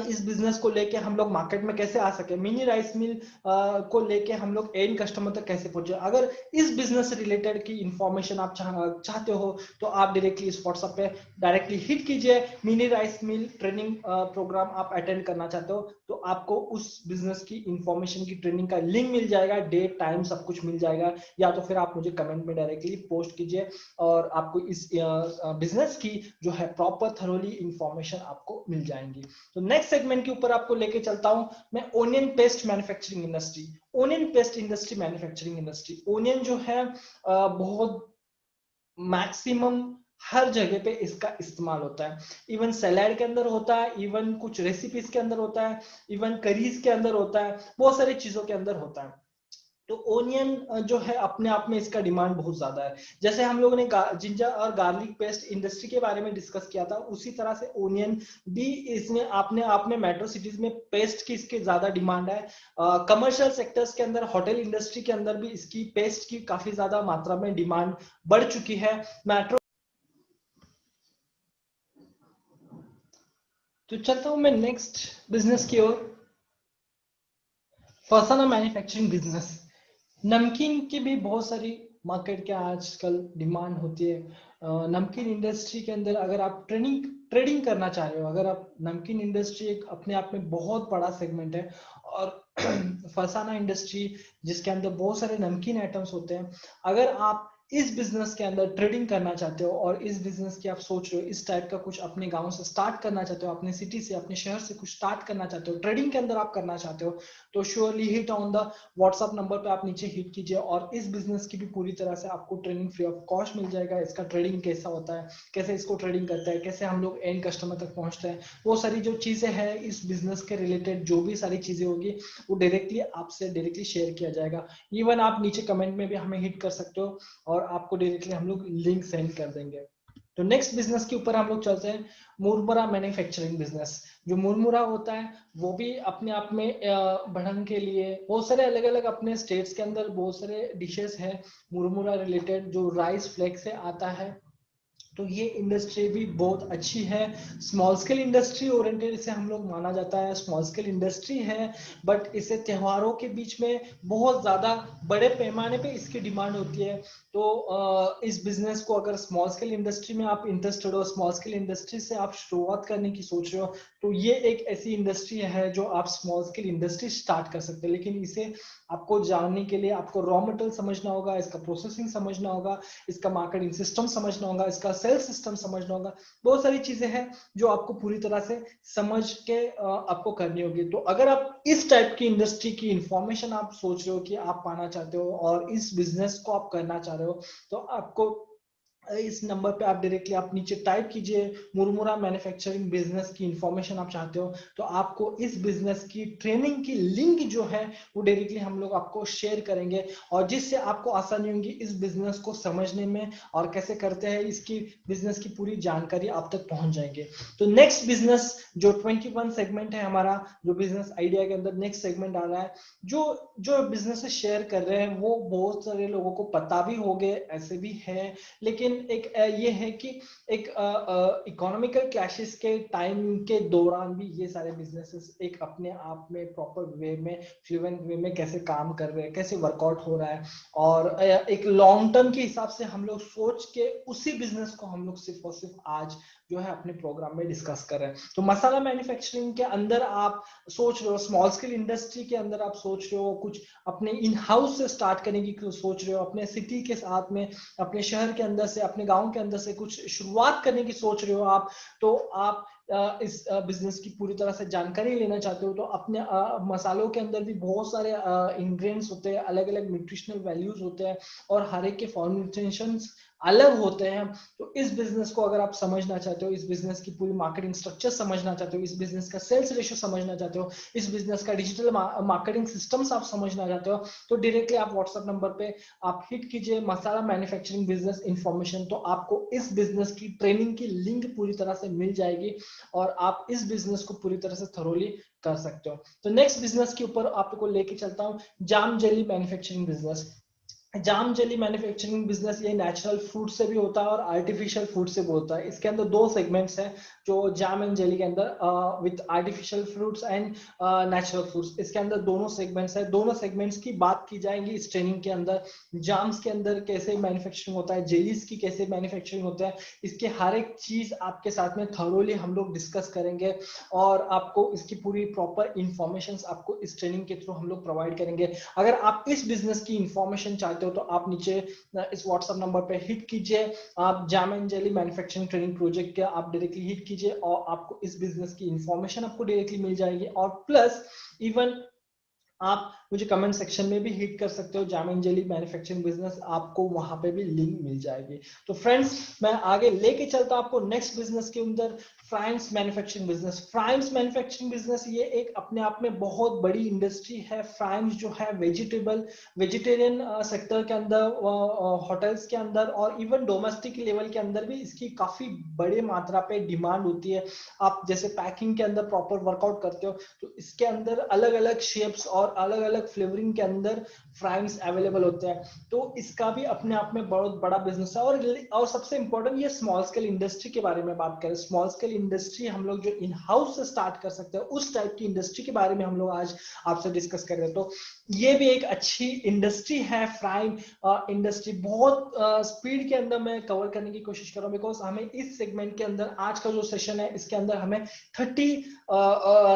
इस बिजनेस को लेके हम लोग मार्केट में कैसे आ सके, मिनी राइस मिल को लेके हम लोग एंड कस्टमर तक कैसे पहुंचे। अगर इस बिजनेस से रिलेटेड की इंफॉर्मेशन आप चाहते हो तो आप डायरेक्टली इस व्हाट्सएप पे डायरेक्टली हिट कीजिए। Mini rice mill training program आप अटेंड करना चाहते हो तो आपको उस बिजनेस की इंफॉर्मेशन की ट्रेनिंग का लिंक मिल जाएगा, डेट टाइम सब कुछ मिल जाएगा, या तो फिर आप मुझे कमेंट में डायरेक्टली पोस्ट कीजिए और आपको इस बिजनेस की जो है प्रॉपर थरोली इंफॉर्मेशन आपको मिल जाएंगी। तो नेक्स्ट सेगमेंट के ऊपर आपको लेके चलता हूं मैं, onion paste manufacturing industry. Onion paste industry manufacturing industry, onion जो है बहुत मैक्सिमम हर जगह पे इसका इस्तेमाल होता है। इवन सैलेड के अंदर होता है, इवन कुछ रेसिपीज के अंदर होता है, इवन करीज के अंदर होता है, बहुत सारी चीजों के अंदर होता है। तो ओनियन जो है अपने आप में इसका डिमांड बहुत ज्यादा है। जैसे हम लोगों ने जिंजर और गार्लिक पेस्ट इंडस्ट्री के बारे में डिस्कस किया था, उसी तरह से ओनियन भी इसमें अपने आप में मेट्रो सिटीज में पेस्ट की इसकी ज्यादा डिमांड है। कमर्शियल सेक्टर्स के अंदर, होटल इंडस्ट्री के अंदर भी इसकी पेस्ट की काफी ज्यादा मात्रा में डिमांड बढ़ चुकी है। मेट्रो तो चलता हूं मैं नेक्स्ट बिजनेस की ओर, फरसाना मैन्युफैक्चरिंग बिजनेस। नमकीन की भी बहुत सारी मार्केट के आजकल डिमांड होती है। नमकीन इंडस्ट्री के अंदर अगर आप ट्रेडिंग करना चाह रहे हो, अगर आप, नमकीन इंडस्ट्री एक अपने आप में बहुत बड़ा सेगमेंट है, और फरसाना इंडस्ट्री जिसके अंदर बहुत सारे नमकीन आइटम्स होते हैं, अगर आप इस बिजनेस के अंदर ट्रेडिंग करना चाहते हो और इस बिजनेस की आप सोच रहे हो इस टाइप का कुछ अपने गांव से स्टार्ट करना चाहते हो, अपने सिटी से, अपने शहर से कुछ स्टार्ट करना चाहते हो, ट्रेडिंग के अंदर आप करना चाहते हो, तो surely hit on the WhatsApp number पे आप नीचे हिट कीजिए और इस बिजनेस की भी पूरी तरह से आपको ट्रेनिंग फ्री ऑफ कॉस्ट मिल जाएगा। इसका ट्रेडिंग कैसा होता है, कैसे इसको ट्रेडिंग करता है, कैसे हम लोग एंड कस्टमर तक पहुंचते हैं, वो सारी जो चीजें हैं इस बिजनेस के रिलेटेड, जो भी सारी चीजें होगी वो डायरेक्टली आपसे डायरेक्टली शेयर किया जाएगा। इवन आप नीचे कमेंट में भी हमें हिट कर सकते हो और आपको डायरेक्टली हम लोग लिंक सेंड कर देंगे। तो नेक्स्ट बिजनेस के ऊपर हम लोग चलते हैं, मुरमुरा मैन्युफैक्चरिंग बिजनेस। जो मुरमुरा होता है वो भी अपने आप में बढ़न के लिए बहुत सारे अलग अलग अपने स्टेट्स के अंदर बहुत सारे डिशेस है मुरमुरा रिलेटेड, जो राइस फ्लेक्स से आता है। तो ये इंडस्ट्री भी बहुत अच्छी है। स्मॉल स्केल इंडस्ट्री ओरिएंटेड इसे हम लोग माना जाता है, स्मॉल स्केल इंडस्ट्री है, बट इसे त्योहारों के बीच में बहुत ज्यादा बड़े पैमाने पे इसकी डिमांड होती है। तो इस बिजनेस को अगर स्मॉल स्केल इंडस्ट्री में आप इंटरेस्टेड हो, स्मॉल स्केल इंडस्ट्री से आप शुरुआत करने की सोच रहे हो, तो ये एक ऐसी इंडस्ट्री है जो आप स्मॉल स्केल इंडस्ट्री स्टार्ट कर सकते हैं। लेकिन इसे आपको जानने के लिए आपको रॉ मटेरियल समझना होगा, इसका प्रोसेसिंग समझना होगा, इसका मार्केटिंग सिस्टम समझना होगा, इसका सेल्स सिस्टम समझना होगा। बहुत सारी चीजें हैं जो आपको पूरी तरह से समझ के आपको करनी होगी। तो अगर आप इस टाइप की इंडस्ट्री की इंफॉर्मेशन आप सोच रहे हो कि आप पाना चाहते हो और इस बिजनेस को आप करना चाह रहे हो, तो आपको इस नंबर पे आप डायरेक्टली आप नीचे टाइप कीजिए मुरमुरा मैन्युफैक्चरिंग बिजनेस की इंफॉर्मेशन आप चाहते हो, तो आपको इस बिजनेस की ट्रेनिंग की लिंक जो है वो डायरेक्टली हम लोग आपको शेयर करेंगे, और जिससे आपको आसानी होगी इस बिजनेस को समझने में और कैसे करते हैं इसकी बिजनेस की पूरी जानकारी आप तक पहुंच जाएंगे। तो नेक्स्ट बिजनेस जो 21 सेगमेंट है हमारा, जो बिजनेस आइडिया के अंदर नेक्स्ट सेगमेंट आ रहा है, जो जो बिजनेस शेयर कर रहे हैं वो बहुत सारे लोगों को पता भी होंगे, ऐसे भी है, लेकिन एक ये है कि एक इकोनॉमिकल क्लैशेस के टाइम के दौरान भी ये सारे बिजनेसेस एक अपने आप में प्रॉपर वे में, फ्लुएंट वे में कैसे काम कर रहे हैं, कैसे वर्कआउट हो रहा है, और एक लॉन्ग टर्म के हिसाब से हम लोग सोच के उसी बिजनेस को हम लोग सिर्फ और सिर्फ आज जो है अपने प्रोग्राम में डिस्कस कर रहे हैं। तो मसाला मैन्युफैक्चरिंग के अंदर आप सोच रहे हो, स्मॉल स्केल इंडस्ट्री के अंदर आप सोच रहे हो कुछ अपने इन हाउस से स्टार्ट करने की सोच रहे हो, अपने सिटी के साथ में, अपने शहर के अंदर से, अपने गांव के अंदर से कुछ शुरुआत करने की सोच रहे हो आप, तो आप इस बिजनेस की पूरी तरह से जानकारी लेना चाहते हो, तो अपने मसालों के अंदर भी बहुत सारे इंग्रेडिएंट्स होते हैं, अलग अलग न्यूट्रिशनल वैल्यूज होते हैं, और हर एक के फॉर्मुलेशंस अलग होते हैं। तो इस बिजनेस को अगर आप समझना चाहते हो, इस बिजनेस की पूरी मार्केटिंग स्ट्रक्चर समझना चाहते हो, इस बिजनेस का सेल्स रेशियो समझना चाहते हो, इस बिजनेस का डिजिटल मार्केटिंग सिस्टम्स आप समझना चाहते हो, तो डायरेक्टली आप व्हाट्सएप नंबर पे आप हिट कीजिए मसाला मैन्युफैक्चरिंग बिजनेस इंफॉर्मेशन, तो आपको इस बिजनेस की ट्रेनिंग की लिंक पूरी तरह से मिल जाएगी और आप इस बिजनेस को पूरी तरह से थरोली कर सकते हो। तो नेक्स्ट बिजनेस के ऊपर आपको लेके चलता हूँ, jam jelly manufacturing business. Jam jelly manufacturing business ये नेचुरल फ्रूट से भी होता है और आर्टिफिशियल फ्रूट से भी होता है। इसके अंदर दो सेगमेंट्स हैं जो जाम एंड जेली के अंदर, with artificial fruits and natural fruits, इसके अंदर दोनों सेगमेंट्स है। दोनों सेगमेंट्स की बात की जाएगी इस ट्रेनिंग के अंदर। जाम्स के अंदर कैसे मैन्युफैक्चरिंग होता है, जेलीज की कैसे मैन्युफैक्चरिंग होता है, इसके हर एक चीज आपके साथ में थरोली हम लोग डिस्कस करेंगे, और आपको इसकी पूरी प्रॉपर इंफॉर्मेशन आपको इस ट्रेनिंग के थ्रू हम लोग प्रोवाइड करेंगे। अगर आप इस बिजनेस की इंफॉर्मेशन चाहते हो तो आप नीचे इस व्हाट्सएप नंबर पे हिट कीजिए, आप jam and jelly manufacturing training project के आप डायरेक्टली हिट कीजिए, और आपको इस बिजनेस की इंफॉर्मेशन आपको डायरेक्टली मिल जाएगी। और प्लस इवन आप मुझे कमेंट सेक्शन में भी हिट कर सकते हो, जाम एंड जेली मैन्युफैक्चरिंग बिजनेस, आपको वहां पे भी लिंक मिल जाएगी। तो फ्रेंड्स मैं आगे लेके चलता हूं आपको नेक्स्ट बिजनेस के अंदर, fryums manufacturing business. Fryums manufacturing business ये एक अपने आप में बहुत बड़ी इंडस्ट्री है। फ्राइम्स जो है वेजिटेरियन सेक्टर के अंदर, होटल्स के अंदर और इवन डोमेस्टिक लेवल के अंदर भी इसकी काफी बड़ी मात्रा पे डिमांड होती है। आप जैसे पैकिंग के अंदर प्रॉपर वर्कआउट करते हो, तो इसके अंदर अलग अलग शेप्स और अलग अलग फ्लेवरिंग के अंदर फ्राइम्स अवेलेबल होते हैं। तो इसका भी अपने आप में बहुत बड़ा बिजनेस है। और सबसे इंपॉर्टेंट ये स्मॉल स्केल इंडस्ट्री के बारे में बात करें, स्मॉल स्केल इंडस्ट्री हम लोग जो इन हाउस से स्टार्ट कर सकते हैं, उस टाइप की इंडस्ट्री के बारे में हम लोग आज आपसे डिस्कस कर रहे हैं। तो ये भी एक अच्छी इंडस्ट्री है फ्राइम इंडस्ट्री। बहुत स्पीड के अंदर मैं कवर करने की कोशिश कर रहा हूँ, बिकॉज हमें इस सेगमेंट के अंदर आज का जो सेशन है इसके अंदर हमें 30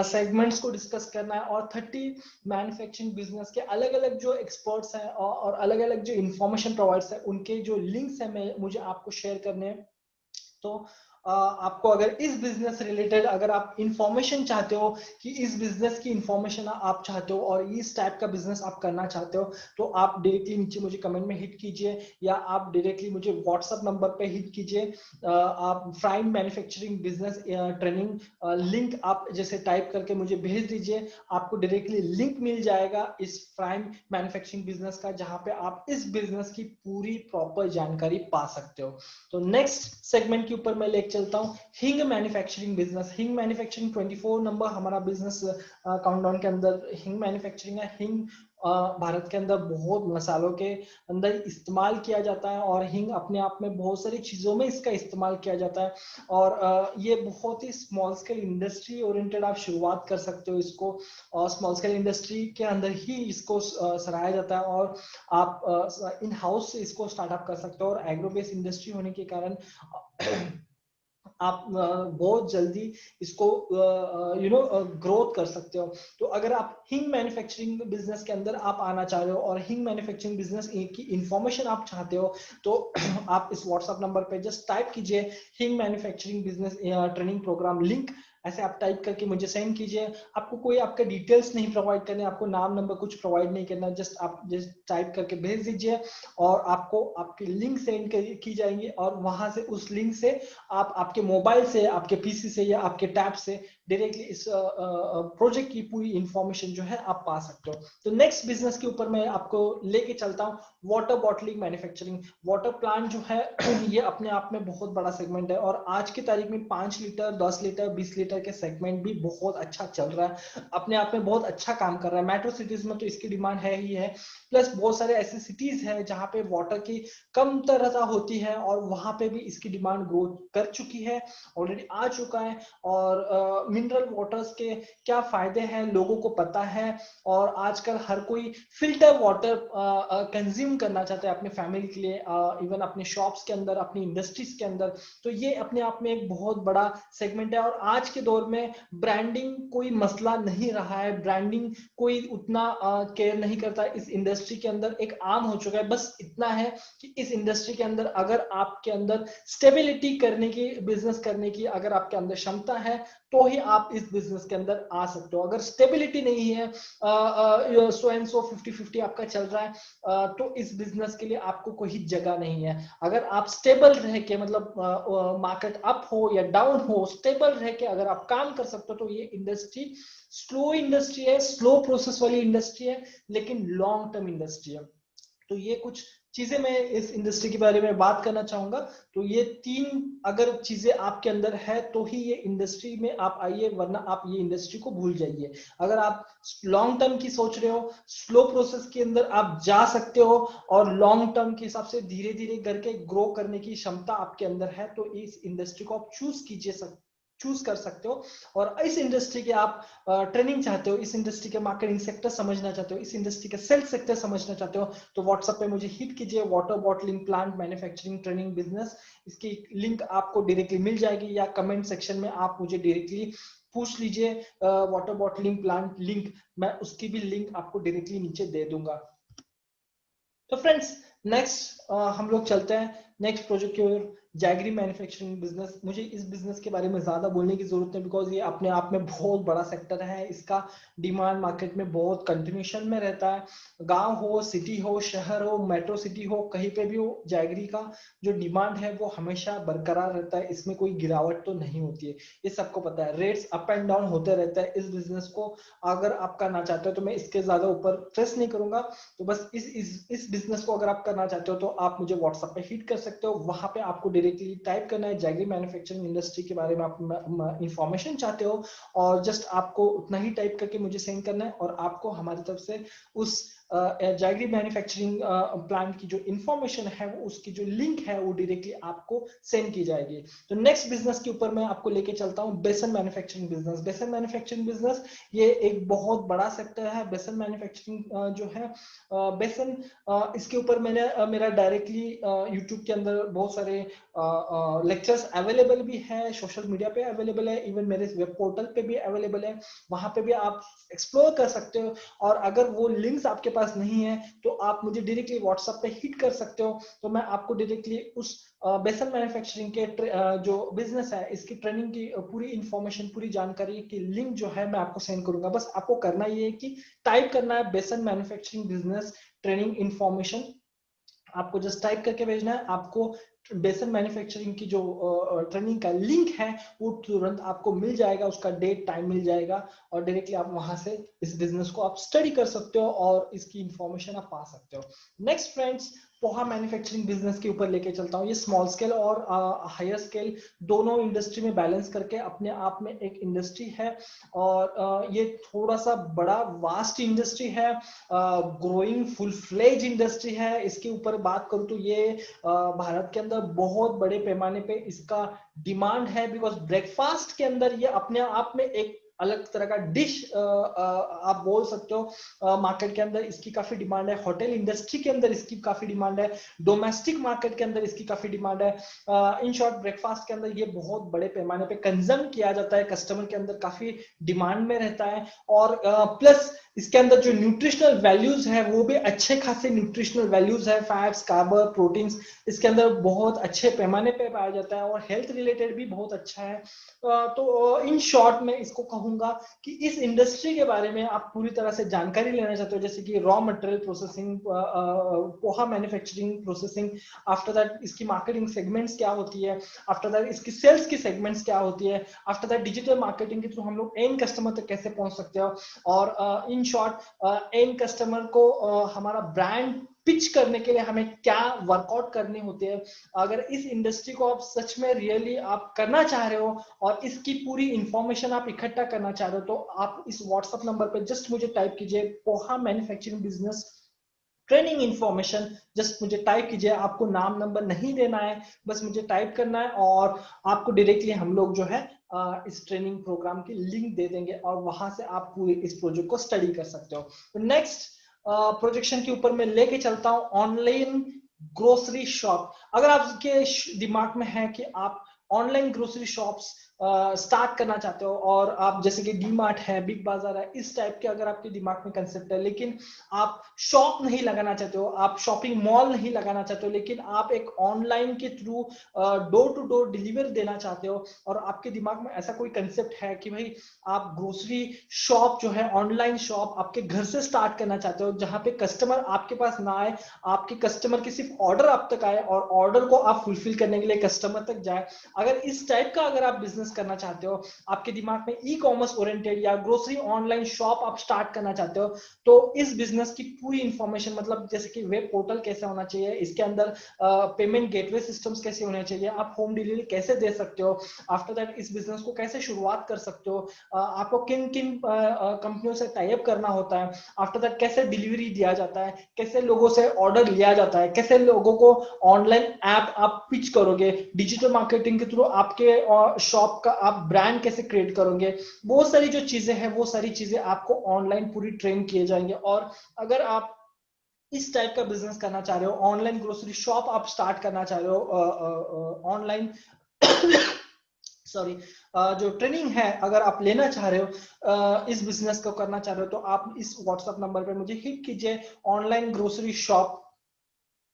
सेगमेंट्स को डिस्कस करना है, और 30 मैन्युफैक्चरिंग बिजनेस के अलग अलग जो एक्सपर्ट्स हैं और अलग अलग जो इंफॉर्मेशन प्रोवाइडर्स है उनके जो लिंक्स है मुझे आपको शेयर करने हैं। तो आपको अगर इस बिजनेस रिलेटेड अगर आप इंफॉर्मेशन चाहते हो कि इस बिजनेस की इंफॉर्मेशन आप चाहते हो और इस टाइप का बिजनेस आप करना चाहते हो, तो आप डायरेक्टली नीचे मुझे कमेंट में हिट कीजिए, या आप डायरेक्टली मुझे व्हाट्सएप नंबर पे हिट कीजिए। आप फ्राइम मैन्युफैक्चरिंग बिजनेस ट्रेनिंग लिंक आप जैसे टाइप करके मुझे भेज दीजिए, आपको डायरेक्टली लिंक मिल जाएगा इस फ्राइम मैन्युफैक्चरिंग बिजनेस का, जहां पे आप इस बिजनेस की पूरी प्रॉपर जानकारी पा सकते हो। तो नेक्स्ट सेगमेंट के ऊपर मैं लेके चलता हूं, हिंग मैन्युफैक्चरिंग बिजनेस। हिंग मैन्युफैक्चरिंग 24 नंबर हमारा बिजनेस काउंटडाउन के अंदर हिंग मैन्युफैक्चरिंग है। हिंग भारत के अंदर बहुत मसालों के अंदर इस्तेमाल किया जाता है और हींग अपने आप में बहुत सारी चीजों में इसका इस्तेमाल किया जाता है। और ये बहुत ही स्मॉल स्केल इंडस्ट्री ओरिएंटेड आप शुरुआत कर सकते हो इसको, और स्मॉल स्केल इंडस्ट्री के अंदर ही इसको सराहा जाता है और आप इन हाउस इसको स्टार्टअप कर सकते हो। और एग्रो बेस्ड इंडस्ट्री होने के कारण आप बहुत जल्दी इसको ग्रोथ कर सकते हो। तो अगर आप हिंग मैन्युफैक्चरिंग बिजनेस के अंदर आप आना चाह रहे हो और हिंग मैन्युफैक्चरिंग बिजनेस की इंफॉर्मेशन आप चाहते हो, तो आप इस व्हाट्सएप नंबर पे जस्ट टाइप कीजिए hing manufacturing business training program link, ऐसे आप टाइप करके मुझे सेंड कीजिए। आपको कोई आपके डिटेल्स नहीं प्रोवाइड करने, आपको नाम नंबर कुछ प्रोवाइड नहीं करना, जस्ट आप जस्ट टाइप करके भेज दीजिए और आपको आपकी लिंक सेंड की जाएंगी और वहां से उस लिंक से आप आपके मोबाइल से, आपके पीसी से या आपके टैब से डायरेक्टली इस प्रोजेक्ट की पूरी इंफॉर्मेशन जो है आप पा सकते हो। तो नेक्स्ट बिजनेस के ऊपर मैं आपको लेके चलता हूँ, water bottling manufacturing. Water plant जो है ये अपने आप में बहुत बड़ा सेगमेंट है और आज की तारीख में 5 लीटर 10 लीटर 20 लीटर के सेगमेंट भी बहुत अच्छा चल रहा है, अपने आप में बहुत अच्छा काम कर रहा है। मेट्रो सिटीज में तो इसकी डिमांड है ही है, प्लस बहुत सारे ऐसे सिटीज हैं जहां पे वाटर की कम तरह होती है और वहां पे भी इसकी डिमांड ग्रो कर चुकी है, ऑलरेडी आ चुका है। और मिनरल वाटर्स के क्या फायदे हैं लोगों को पता है, और आजकल हर कोई फिल्टर वाटर कंज्यूम करना चाहता है अपने फैमिली के लिए, इवन अपने शॉप्स के अंदर, अपनी इंडस्ट्रीज के अंदर। तो ये अपने आप में एक बहुत बड़ा सेगमेंट है और आज के दौर में ब्रांडिंग कोई मसला नहीं रहा है, ब्रांडिंग कोई उतना केयर नहीं करता इस इंडस्ट्री के अंदर, एक आम हो चुका है। बस इतना है कि इस इंडस्ट्री के अंदर अगर आपके अंदर स्टेबिलिटी करने की, बिजनेस करने की अगर आपके अंदर क्षमता है, तो ही आप इस बिजनेस के अंदर आ सकते हो। अगर स्टेबिलिटी नहीं है, सो एंड सो 50-50 आपका चल रहा है, तो इस बिजनेस के लिए आपको कोई जगह नहीं है। अगर आप स्टेबल रह के, मतलब मार्केट अप हो या डाउन हो, स्टेबल रह के अगर आप काम कर सकते हो, तो ये इंडस्ट्री स्लो इंडस्ट्री है, स्लो प्रोसेस वाली इंडस्ट्री है, लेकिन लॉन्ग टर्म इंडस्ट्री है। तो ये कुछ चीजें मैं इस इंडस्ट्री के बारे में बात करना चाहूंगा। तो ये 3 अगर चीजें आपके अंदर है तो ही ये इंडस्ट्री में आप आइए, वरना आप ये इंडस्ट्री को भूल जाइए। अगर आप लॉन्ग टर्म की सोच रहे हो, स्लो प्रोसेस के अंदर आप जा सकते हो और लॉन्ग टर्म के हिसाब से धीरे धीरे करके ग्रो करने की क्षमता आपके अंदर है, तो इस इंडस्ट्री को आप चूज कर सकते हो। और इस इंडस्ट्री के आप ट्रेनिंग चाहते हो, इस इंडस्ट्री के मार्केटिंग सेक्टर समझना चाहते हो, इस इंडस्ट्री के सेल्स सेक्टर समझना चाहते हो, तो व्हाट्सएप पे मुझे हिट कीजिए, water bottling plant manufacturing training business. इसकी लिंक आपको डायरेक्टली मिल जाएगी या कमेंट सेक्शन में आप मुझे डायरेक्टली पूछ लीजिए वाटर बॉटलिंग प्लांट लिंक, मैं उसकी भी लिंक आपको डायरेक्टली नीचे दे दूंगा। तो फ्रेंड्स नेक्स्ट हम लोग चलते हैं नेक्स्ट प्रोजेक्ट की ओर, जैगरी मैन्युफैक्चरिंग बिजनेस। मुझे इस बिजनेस के बारे में ज्यादा बोलने की जरूरत नहीं, बिकॉज ये अपने आप में बहुत बड़ा सेक्टर है, इसका डिमांड मार्केट में बहुत कंटिन्यूशन में रहता है। गांव हो, सिटी हो, शहर हो, मेट्रो सिटी हो, कहीं पे भी हो, जैगरी का जो डिमांड है वो हमेशा बरकरार रहता है, इसमें कोई गिरावट तो नहीं होती है, ये सबको पता है। रेट्स अप एंड डाउन होते रहता है इस बिजनेस को, अगर आप करना चाहते हो तो मैं इसके ज्यादा ऊपर प्रेस नहीं करूंगा। तो बस इस बिजनेस को अगर आप करना चाहते हो तो आप मुझे व्हाट्सएप पे हिट कर सकते हो, वहां पे आपको डायरेक्टली टाइप करना है जैगरी मैन्युफैक्चरिंग इंडस्ट्री के बारे में आप इंफॉर्मेशन चाहते हो, और जस्ट आपको उतना ही टाइप करके मुझे सेंड करना है और आपको हमारी तरफ से उस जैगरी मैन्युफैक्चरिंग प्लांट की जो इंफॉर्मेशन है, वो उसकी जो लिंक है वो डायरेक्टली आपको सेंड की जाएगी। तो नेक्स्ट बिजनेस के ऊपर मैं आपको लेके चलता हूँ, बेसन मैन्युफैक्चरिंग बिजनेस। बेसन मैन्युफैक्चरिंग बिजनेस ये एक बहुत बड़ा सेक्टर है। बेसन मैन्युफैक्चरिंग जो है, बेसन इसके ऊपर मैंने मेरा डायरेक्टली यूट्यूब के अंदर बहुत सारे लेक्चर्स अवेलेबल भी है, सोशल मीडिया पे अवेलेबल है, इवन मेरे वेब पोर्टल पे भी अवेलेबल है, वहां पे भी आप एक्सप्लोर कर सकते हो। और अगर वो लिंक्स आपके पास नहीं है तो आप मुझे डायरेक्टली व्हाट्सएप पे हिट कर सकते हो, तो मैं आपको डायरेक्टली उस बेसन मैन्युफैक्चरिंग के जो बिजनेस है इसकी ट्रेनिंग की पूरी इंफॉर्मेशन, पूरी जानकारी की लिंक जो है मैं आपको सेंड करूंगा। बस आपको करना ये है कि टाइप करना है बेसन मैन्युफैक्चरिंग बिजनेस ट्रेनिंग इंफॉर्मेशन, आपको जस्ट टाइप करके भेजना है। आपको बेसन मैन्युफैक्चरिंग की जो ट्रेनिंग का लिंक है वो तुरंत आपको मिल जाएगा, उसका डेट टाइम मिल जाएगा और डायरेक्टली आप वहां से इस बिजनेस को आप स्टडी कर सकते हो और इसकी इंफॉर्मेशन आप पा सकते हो। Next friends, poha manufacturing business के ऊपर लेके चलता हूँ। ये स्मॉल स्केल और हायर स्केल दोनों इंडस्ट्री में बैलेंस करके अपने आप में एक इंडस्ट्री है और ये थोड़ा सा बड़ा वास्ट इंडस्ट्री है, ग्रोइंग फुल फ्लेज इंडस्ट्री है। इसके ऊपर बात करूँ तो ये भारत के अंदर बहुत बड़े पैमाने पे इसका डिमांड है, बिकॉज ब्रेकफास्ट के अंदर ये अपने आप में एक अलग तरह का डिश आप बोल सकते हो। मार्केट के अंदर इसकी काफी डिमांड है, होटल इंडस्ट्री के अंदर इसकी काफी डिमांड है, डोमेस्टिक मार्केट के अंदर इसकी काफी डिमांड है। इन शॉर्ट ब्रेकफास्ट के अंदर ये बहुत बड़े पैमाने पे कंज्यूम किया जाता है, कस्टमर के अंदर काफी डिमांड में रहता है और प्लस इसके अंदर जो न्यूट्रिशनल वैल्यूज है वो भी अच्छे खासे न्यूट्रिशनल वैल्यूज है, फैट्स, कार्ब, प्रोटीन्स इसके अंदर बहुत अच्छे पैमाने पे पाया जाता है और हेल्थ रिलेटेड भी बहुत अच्छा है। तो इन शॉर्ट में इसको कहूंगा कि इस इंडस्ट्री के बारे में आप पूरी तरह से जानकारी लेना चाहते हो, जैसे कि raw material processing, poha manufacturing processing, after that इसकी मार्केटिंग सेगमेंट्स क्या होती है, आफ्टर दैट इसकी सेल्स की सेगमेंट्स क्या होती है, आफ्टर दैट डिजिटल मार्केटिंग के थ्रू हम लोग एंड कस्टमर तक कैसे पहुंच सकते हो और इन शॉर्ट एंड कस्टमर को हमारा ब्रांड पिच करने के लिए हमें क्या वर्कआउट करने होते हैं। अगर इस इंडस्ट्री को आप सच में रियली आप करना चाह रहे हो और इसकी पूरी इंफॉर्मेशन आप इकट्ठा करना चाह रहे हो तो आप इस व्हाट्सएप नंबर पे जस्ट मुझे टाइप कीजिए poha manufacturing business training information, just मुझे टाइप कीजिए। आपको नाम नंबर नहीं देना है, बस मुझे टाइप करना है और आपको डायरेक्टली हम लोग जो है इस ट्रेनिंग प्रोग्राम की लिंक दे देंगे और वहां से आप पूरे इस प्रोजेक्ट को स्टडी कर सकते हो। तो नेक्स्ट प्रोजेक्शन के ऊपर मैं लेके चलता हूँ ऑनलाइन ग्रोसरी शॉप। अगर आपके दिमाग में है कि आप ऑनलाइन ग्रोसरी शॉप्स स्टार्ट करना चाहते हो और आप जैसे कि डी मार्ट है, बिग बाजार है, इस टाइप के अगर आपके दिमाग में कंसेप्ट है, लेकिन आप शॉप नहीं लगाना चाहते हो, आप शॉपिंग मॉल नहीं लगाना चाहते हो, लेकिन आप एक ऑनलाइन के through door to door delivery देना चाहते हो और आपके दिमाग में ऐसा कोई कंसेप्ट है कि भाई आप ग्रोसरी शॉप जो है ऑनलाइन शॉप आपके घर से स्टार्ट करना चाहते हो, जहां पे कस्टमर आपके पास ना आए, आपके कस्टमर की सिर्फ ऑर्डर आप तक आए और ऑर्डर को आप फुलफिल करने के लिए कस्टमर तक जाए। अगर इस टाइप का अगर आप बिजनेस करना चाहते हो, आपके दिमाग में ई कॉमर्स ओरिएंटेड या ग्रोसरी ऑनलाइन शॉप आप स्टार्ट करना चाहते हो, तो इस बिजनेस की पूरी इंफॉर्मेशन, मतलब जैसे कि वेब पोर्टल कैसे होना चाहिए, इसके अंदर पेमेंट गेटवे सिस्टम्स कैसे होने चाहिए, आप होम डिलीवरी कैसे दे सकते हो, आफ्टर दैट इस बिजनेस को कैसे शुरुआत कर सकते हो, आपको किन किन कंपनियों से टाई अप करना होता है, आफ्टर दैट कैसे डिलीवरी दिया जाता है, कैसे लोगों से ऑर्डर लिया जाता है, कैसे लोगों को ऑनलाइन ऐप आप पिच करोगे, डिजिटल मार्केटिंग के थ्रू आपके शॉप का आप ब्रांड कैसे क्रिएट करोगे, बहुत सारी जो चीजें हैं वो सारी चीजें आपको ऑनलाइन पूरी ट्रेन किए जाएंगे। और अगर आप इस टाइप का बिजनेस करना चाह रहे हो, ऑनलाइन ग्रोसरी शॉप आप स्टार्ट करना चाह रहे हो, ऑनलाइन सॉरी जो ट्रेनिंग है अगर आप लेना चाह रहे हो, इस बिजनेस को करना चाह रहे हो, तो आप इस व्हाट्सएप नंबर पे मुझे हिट कीजिए online grocery shop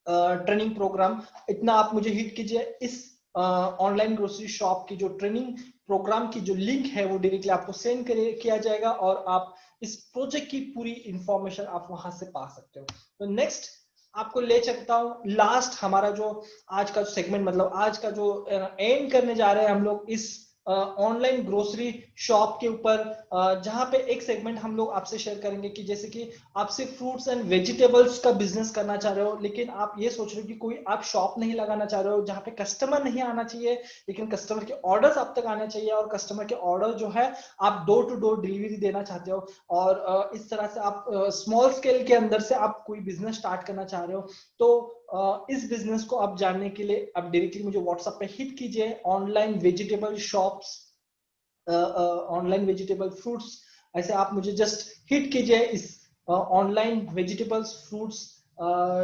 training program, इतना आप मुझे हिट कीजिए। इस ऑनलाइन ग्रोसरी शॉप की जो ट्रेनिंग प्रोग्राम की जो लिंक है वो डायरेक्टली आपको सेंड किया जाएगा और आप इस प्रोजेक्ट की पूरी इंफॉर्मेशन आप वहां से पा सकते हो। तो नेक्स्ट आपको ले चलता हूं लास्ट हमारा जो आज का सेगमेंट, मतलब आज का जो एंड करने जा रहे हैं हम लोग इस ऑनलाइन ग्रोसरी शॉप के ऊपर, जहां पे एक सेगमेंट हम लोग आपसे शेयर करेंगे कि जैसे कि आप सिर्फ फ्रूट्स एंड वेजिटेबल्स का बिजनेस करना चाह रहे हो, लेकिन आप ये सोच रहे हो कि कोई आप शॉप नहीं लगाना चाह रहे हो जहां पे कस्टमर नहीं आना चाहिए, लेकिन कस्टमर के ऑर्डर्स आप तक आने चाहिए और कस्टमर के ऑर्डर जो है आप डोर टू डोर डिलीवरी देना चाहते हो और इस तरह से आप स्मॉल स्केल के अंदर से आप कोई बिजनेस स्टार्ट करना चाह रहे हो, तो इस बिजनेस को आप जानने के लिए आप डायरेक्टली मुझे व्हाट्सएप पे हिट कीजिए online vegetable shops, online vegetable fruits, ऐसे आप मुझे जस्ट हिट कीजिए। इस ऑनलाइन वेजिटेबल्स फ्रूट्स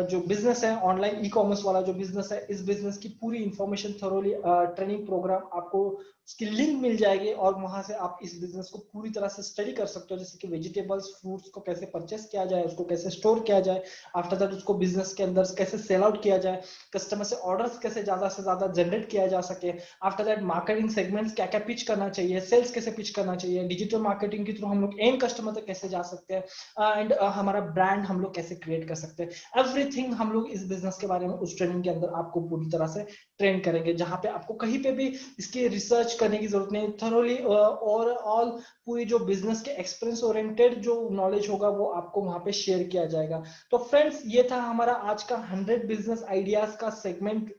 जो बिजनेस है, ऑनलाइन ई कॉमर्स वाला जो बिजनेस है, इस बिजनेस की पूरी इंफॉर्मेशन थोरोली ट्रेनिंग प्रोग्राम आपको उसकी लिंक मिल जाएगी और वहां से आप इस बिजनेस को पूरी तरह से स्टडी कर सकते हो, जैसे कि वेजिटेबल्स फ्रूट्स को कैसे परचेस किया जाए, उसको कैसे स्टोर किया जाए, आफ्टर दैट उसको बिजनेस के अंदर कैसे सेल आउट किया जाए, कस्टमर से ऑर्डर्स कैसे ज्यादा से ज्यादा जनरेट किया जा सके, आफ्टर दैट मार्केटिंग सेगमेंट्स क्या क्या पिच करना चाहिए, सेल्स कैसे पिच करना चाहिए, डिजिटल मार्केटिंग के थ्रू हम लोग एंड कस्टमर तक कैसे जा सकते हैं एंड हमारा ब्रांड हम लोग कैसे क्रिएट कर सकते हैं, एवरीथिंग हम लोग इस बिजनेस के बारे में उस ट्रेनिंग के अंदर आपको पूरी तरह से ट्रेन करेंगे, जहां पे आपको कहीं पे भी इसकी रिसर्च करने की जरूरत नहीं, थरोली और ऑल पूरी जो बिजनेस के एक्सपीरियंस ओरिएंटेड जो नॉलेज होगा वो आपको वहां पे शेयर किया जाएगा। तो फ्रेंड्स, ये था हमारा आज का 100 बिजनेस आइडियाज का सेगमेंट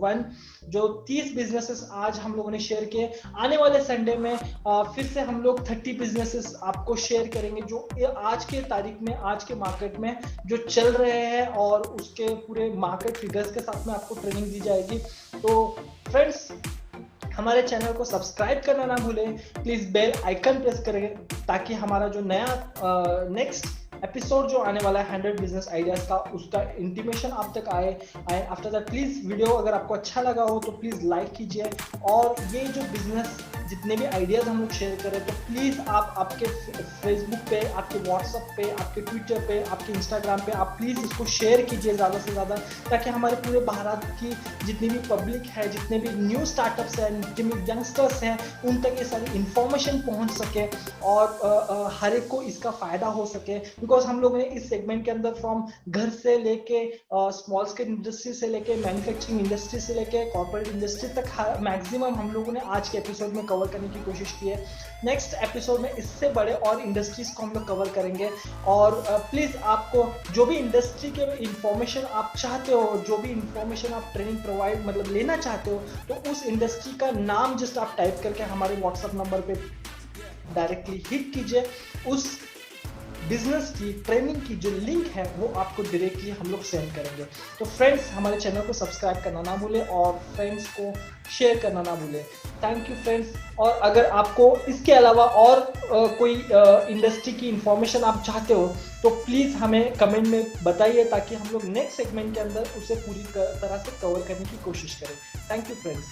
1, जो 30 बिजनेसेस आज हम लोगों ने शेयर किए। आने वाले संडे में फिर से हम लोग 30 बिजनेसेस आपको शेयर करेंगे, जो आज के तारीख में, आज के मार्केट में जो चल रहे हैं, और उसके पूरे मार्केट फिगर्स के साथ में आपको ट्रेनिंग दी जाएगी। तो फ्रेंड्स, हमारे चैनल को सब्सक्राइब करना ना भूलें, प्लीज बेल आइकन प्रेस करें, ताकि हमारा जो नया नेक्स्ट एपिसोड जो आने वाला है 100 बिजनेस आइडियाज का, उसका इंटीमेशन आप तक आए। आफ्टर दैट प्लीज वीडियो अगर आपको अच्छा लगा हो तो प्लीज लाइक कीजिए, और ये जो बिजनेस जितने भी आइडियाज हम लोग शेयर करें, तो प्लीज आप आपके फेसबुक पे, आपके व्हाट्सएप पे, आपके ट्विटर पे, आपके इंस्टाग्राम पे आप प्लीज इसको शेयर कीजिए ज्यादा से ज्यादा, ताकि हमारे पूरे भारत की जितनी भी पब्लिक है, जितने भी न्यू स्टार्टअप्स हैं, जितने भी यंगस्टर्स हैं, उन तक ये सारी इंफॉर्मेशन पहुंच सके, और हर एक को इसका फायदा हो सके। बिकॉज हम लोगों ने इस सेगमेंट के अंदर फ्रॉम घर से लेके स्मॉल स्केल इंडस्ट्री से लेके मैन्युफैक्चरिंग इंडस्ट्री से लेके कॉर्पोरेट इंडस्ट्री तक मैक्सिमम हम लोगों ने आज के एपिसोड में कवर करने की कोशिश की है। नेक्स्ट एपिसोड में इससे बड़े और इंडस्ट्रीज को हम लोग कवर करेंगे, और प्लीज आपको जो भी इंडस्ट्री के इंफॉर्मेशन आप चाहते हो, जो भी इंफॉर्मेशन आप ट्रेनिंग प्रोवाइड मतलब लेना चाहते हो, तो उस इंडस्ट्री का नाम जस्ट आप टाइप करके हमारे व्हाट्सएप नंबर पे डायरेक्टली हिट कीजिए। उस बिजनेस की ट्रेनिंग की जो लिंक है वो आपको डायरेक्टली हम लोग सेंड करेंगे। तो फ्रेंड्स, हमारे चैनल को सब्सक्राइब करना ना भूलें, और फ्रेंड्स को शेयर करना ना भूलें। Thank you friends. और अगर आपको इसके अलावा और कोई इंडस्ट्री की इंफॉर्मेशन आप चाहते हो, तो प्लीज़ हमें कमेंट में बताइए, ताकि हम लोग नेक्स्ट सेगमेंट के अंदर उसे पूरी तरह से कवर करने की कोशिश करें। Thank you friends.